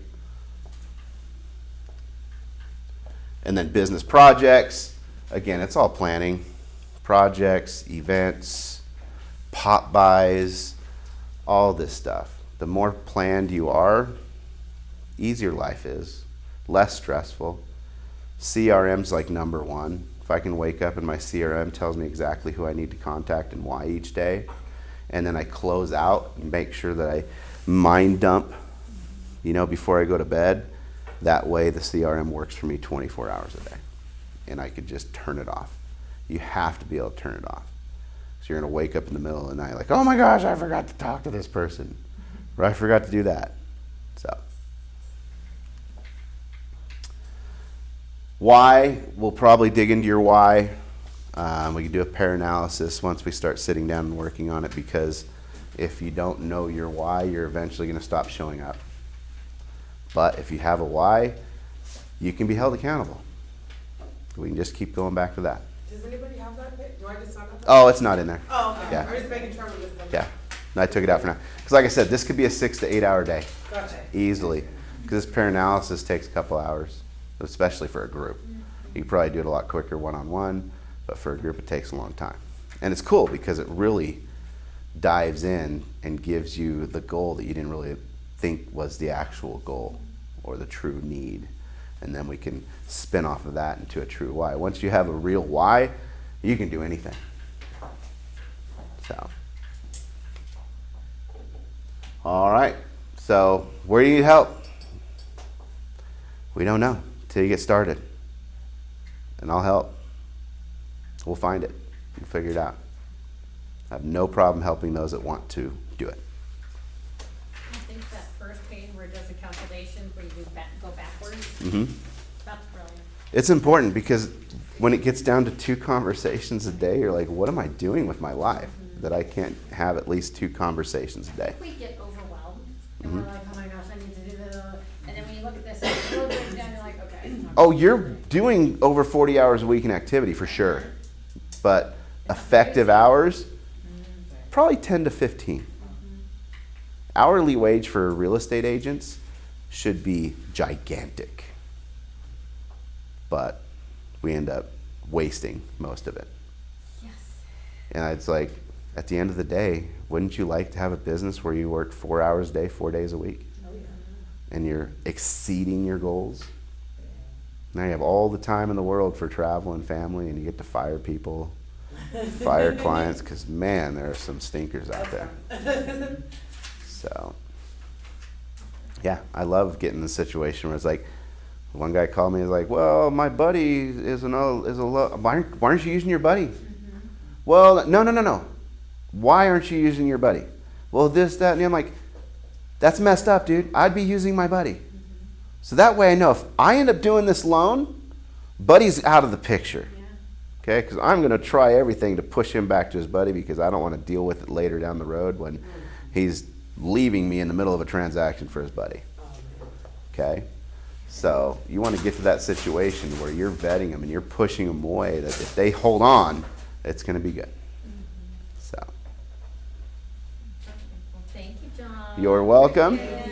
And then business projects, again, it's all planning. Projects, events, pop buys, all this stuff. The more planned you are, easier life is, less stressful. CRM's like number one. If I can wake up and my CRM tells me exactly who I need to contact and why each day, and then I close out and make sure that I mind dump, before I go to bed, that way the CRM works for me 24 hours a day. And I could just turn it off. You have to be able to turn it off. So you're gonna wake up in the middle of the night like, oh my gosh, I forgot to talk to this person. Or I forgot to do that. So. Why, we'll probably dig into your why. We can do a pair analysis once we start sitting down and working on it, because if you don't know your why, you're eventually gonna stop showing up. But if you have a why, you can be held accountable. We can just keep going back to that. Does anybody have that bit? Do I just not have that? Oh, it's not in there. Oh, okay. Yeah. I'm just making sure with this. Yeah, and I took it out for now. Because like I said, this could be a 6 to 8 hour day, Gotcha. easily. Because this pair analysis takes a couple hours, especially for a group. You could probably do it a lot quicker one-on-one, but for a group it takes a long time. And it's cool because it really dives in and gives you the goal that you didn't really think was the actual goal or the true need. And then we can spin off of that into a true why. Once you have a real why, you can do anything. So, all right. So, where do you need help? We don't know until you get started. And I'll help. We'll find it. We'll figure it out. I have no problem helping those that want to do it. I think that first page where it does the calculations, where you go backwards, Mm-hmm. that's brilliant. It's important because when it gets down to 2 conversations a day, you're like, what am I doing with my life that I can't have at least 2 conversations a day? We get overwhelmed, and we're like, oh my gosh, I need to do this, and then when you look at this, it's a little bit down, you're like, okay. Oh, you're doing over 40 hours a week in activity for sure. But effective hours, probably 10 to 15. Hourly wage for real estate agents should be gigantic. But we end up wasting most of it. Yes. And it's like, at the end of the day, wouldn't you like to have a business where you work 4 hours a day, 4 days a week? Oh, yeah. And you're exceeding your goals? Now you have all the time in the world for travel and family, and you get to fire people, fire clients, because man, there are some stinkers out there. So, yeah, I love getting in the situation where it's like, one guy called me, he's like, well, my buddy why aren't you using your buddy? Well, no. Why aren't you using your buddy? Well, this, that, and I'm like, that's messed up, dude. I'd be using my buddy. So that way I know if I end up doing this loan, buddy's out of the picture. Yeah. Okay, because I'm going to try everything to push him back to his buddy because I don't want to deal with it later down the road when he's leaving me in the middle of a transaction for his buddy. Okay? So you want to get to that situation where you're vetting them and you're pushing them away, that if they hold on, it's going to be good. So Well, thank you, John. you're welcome. Yes.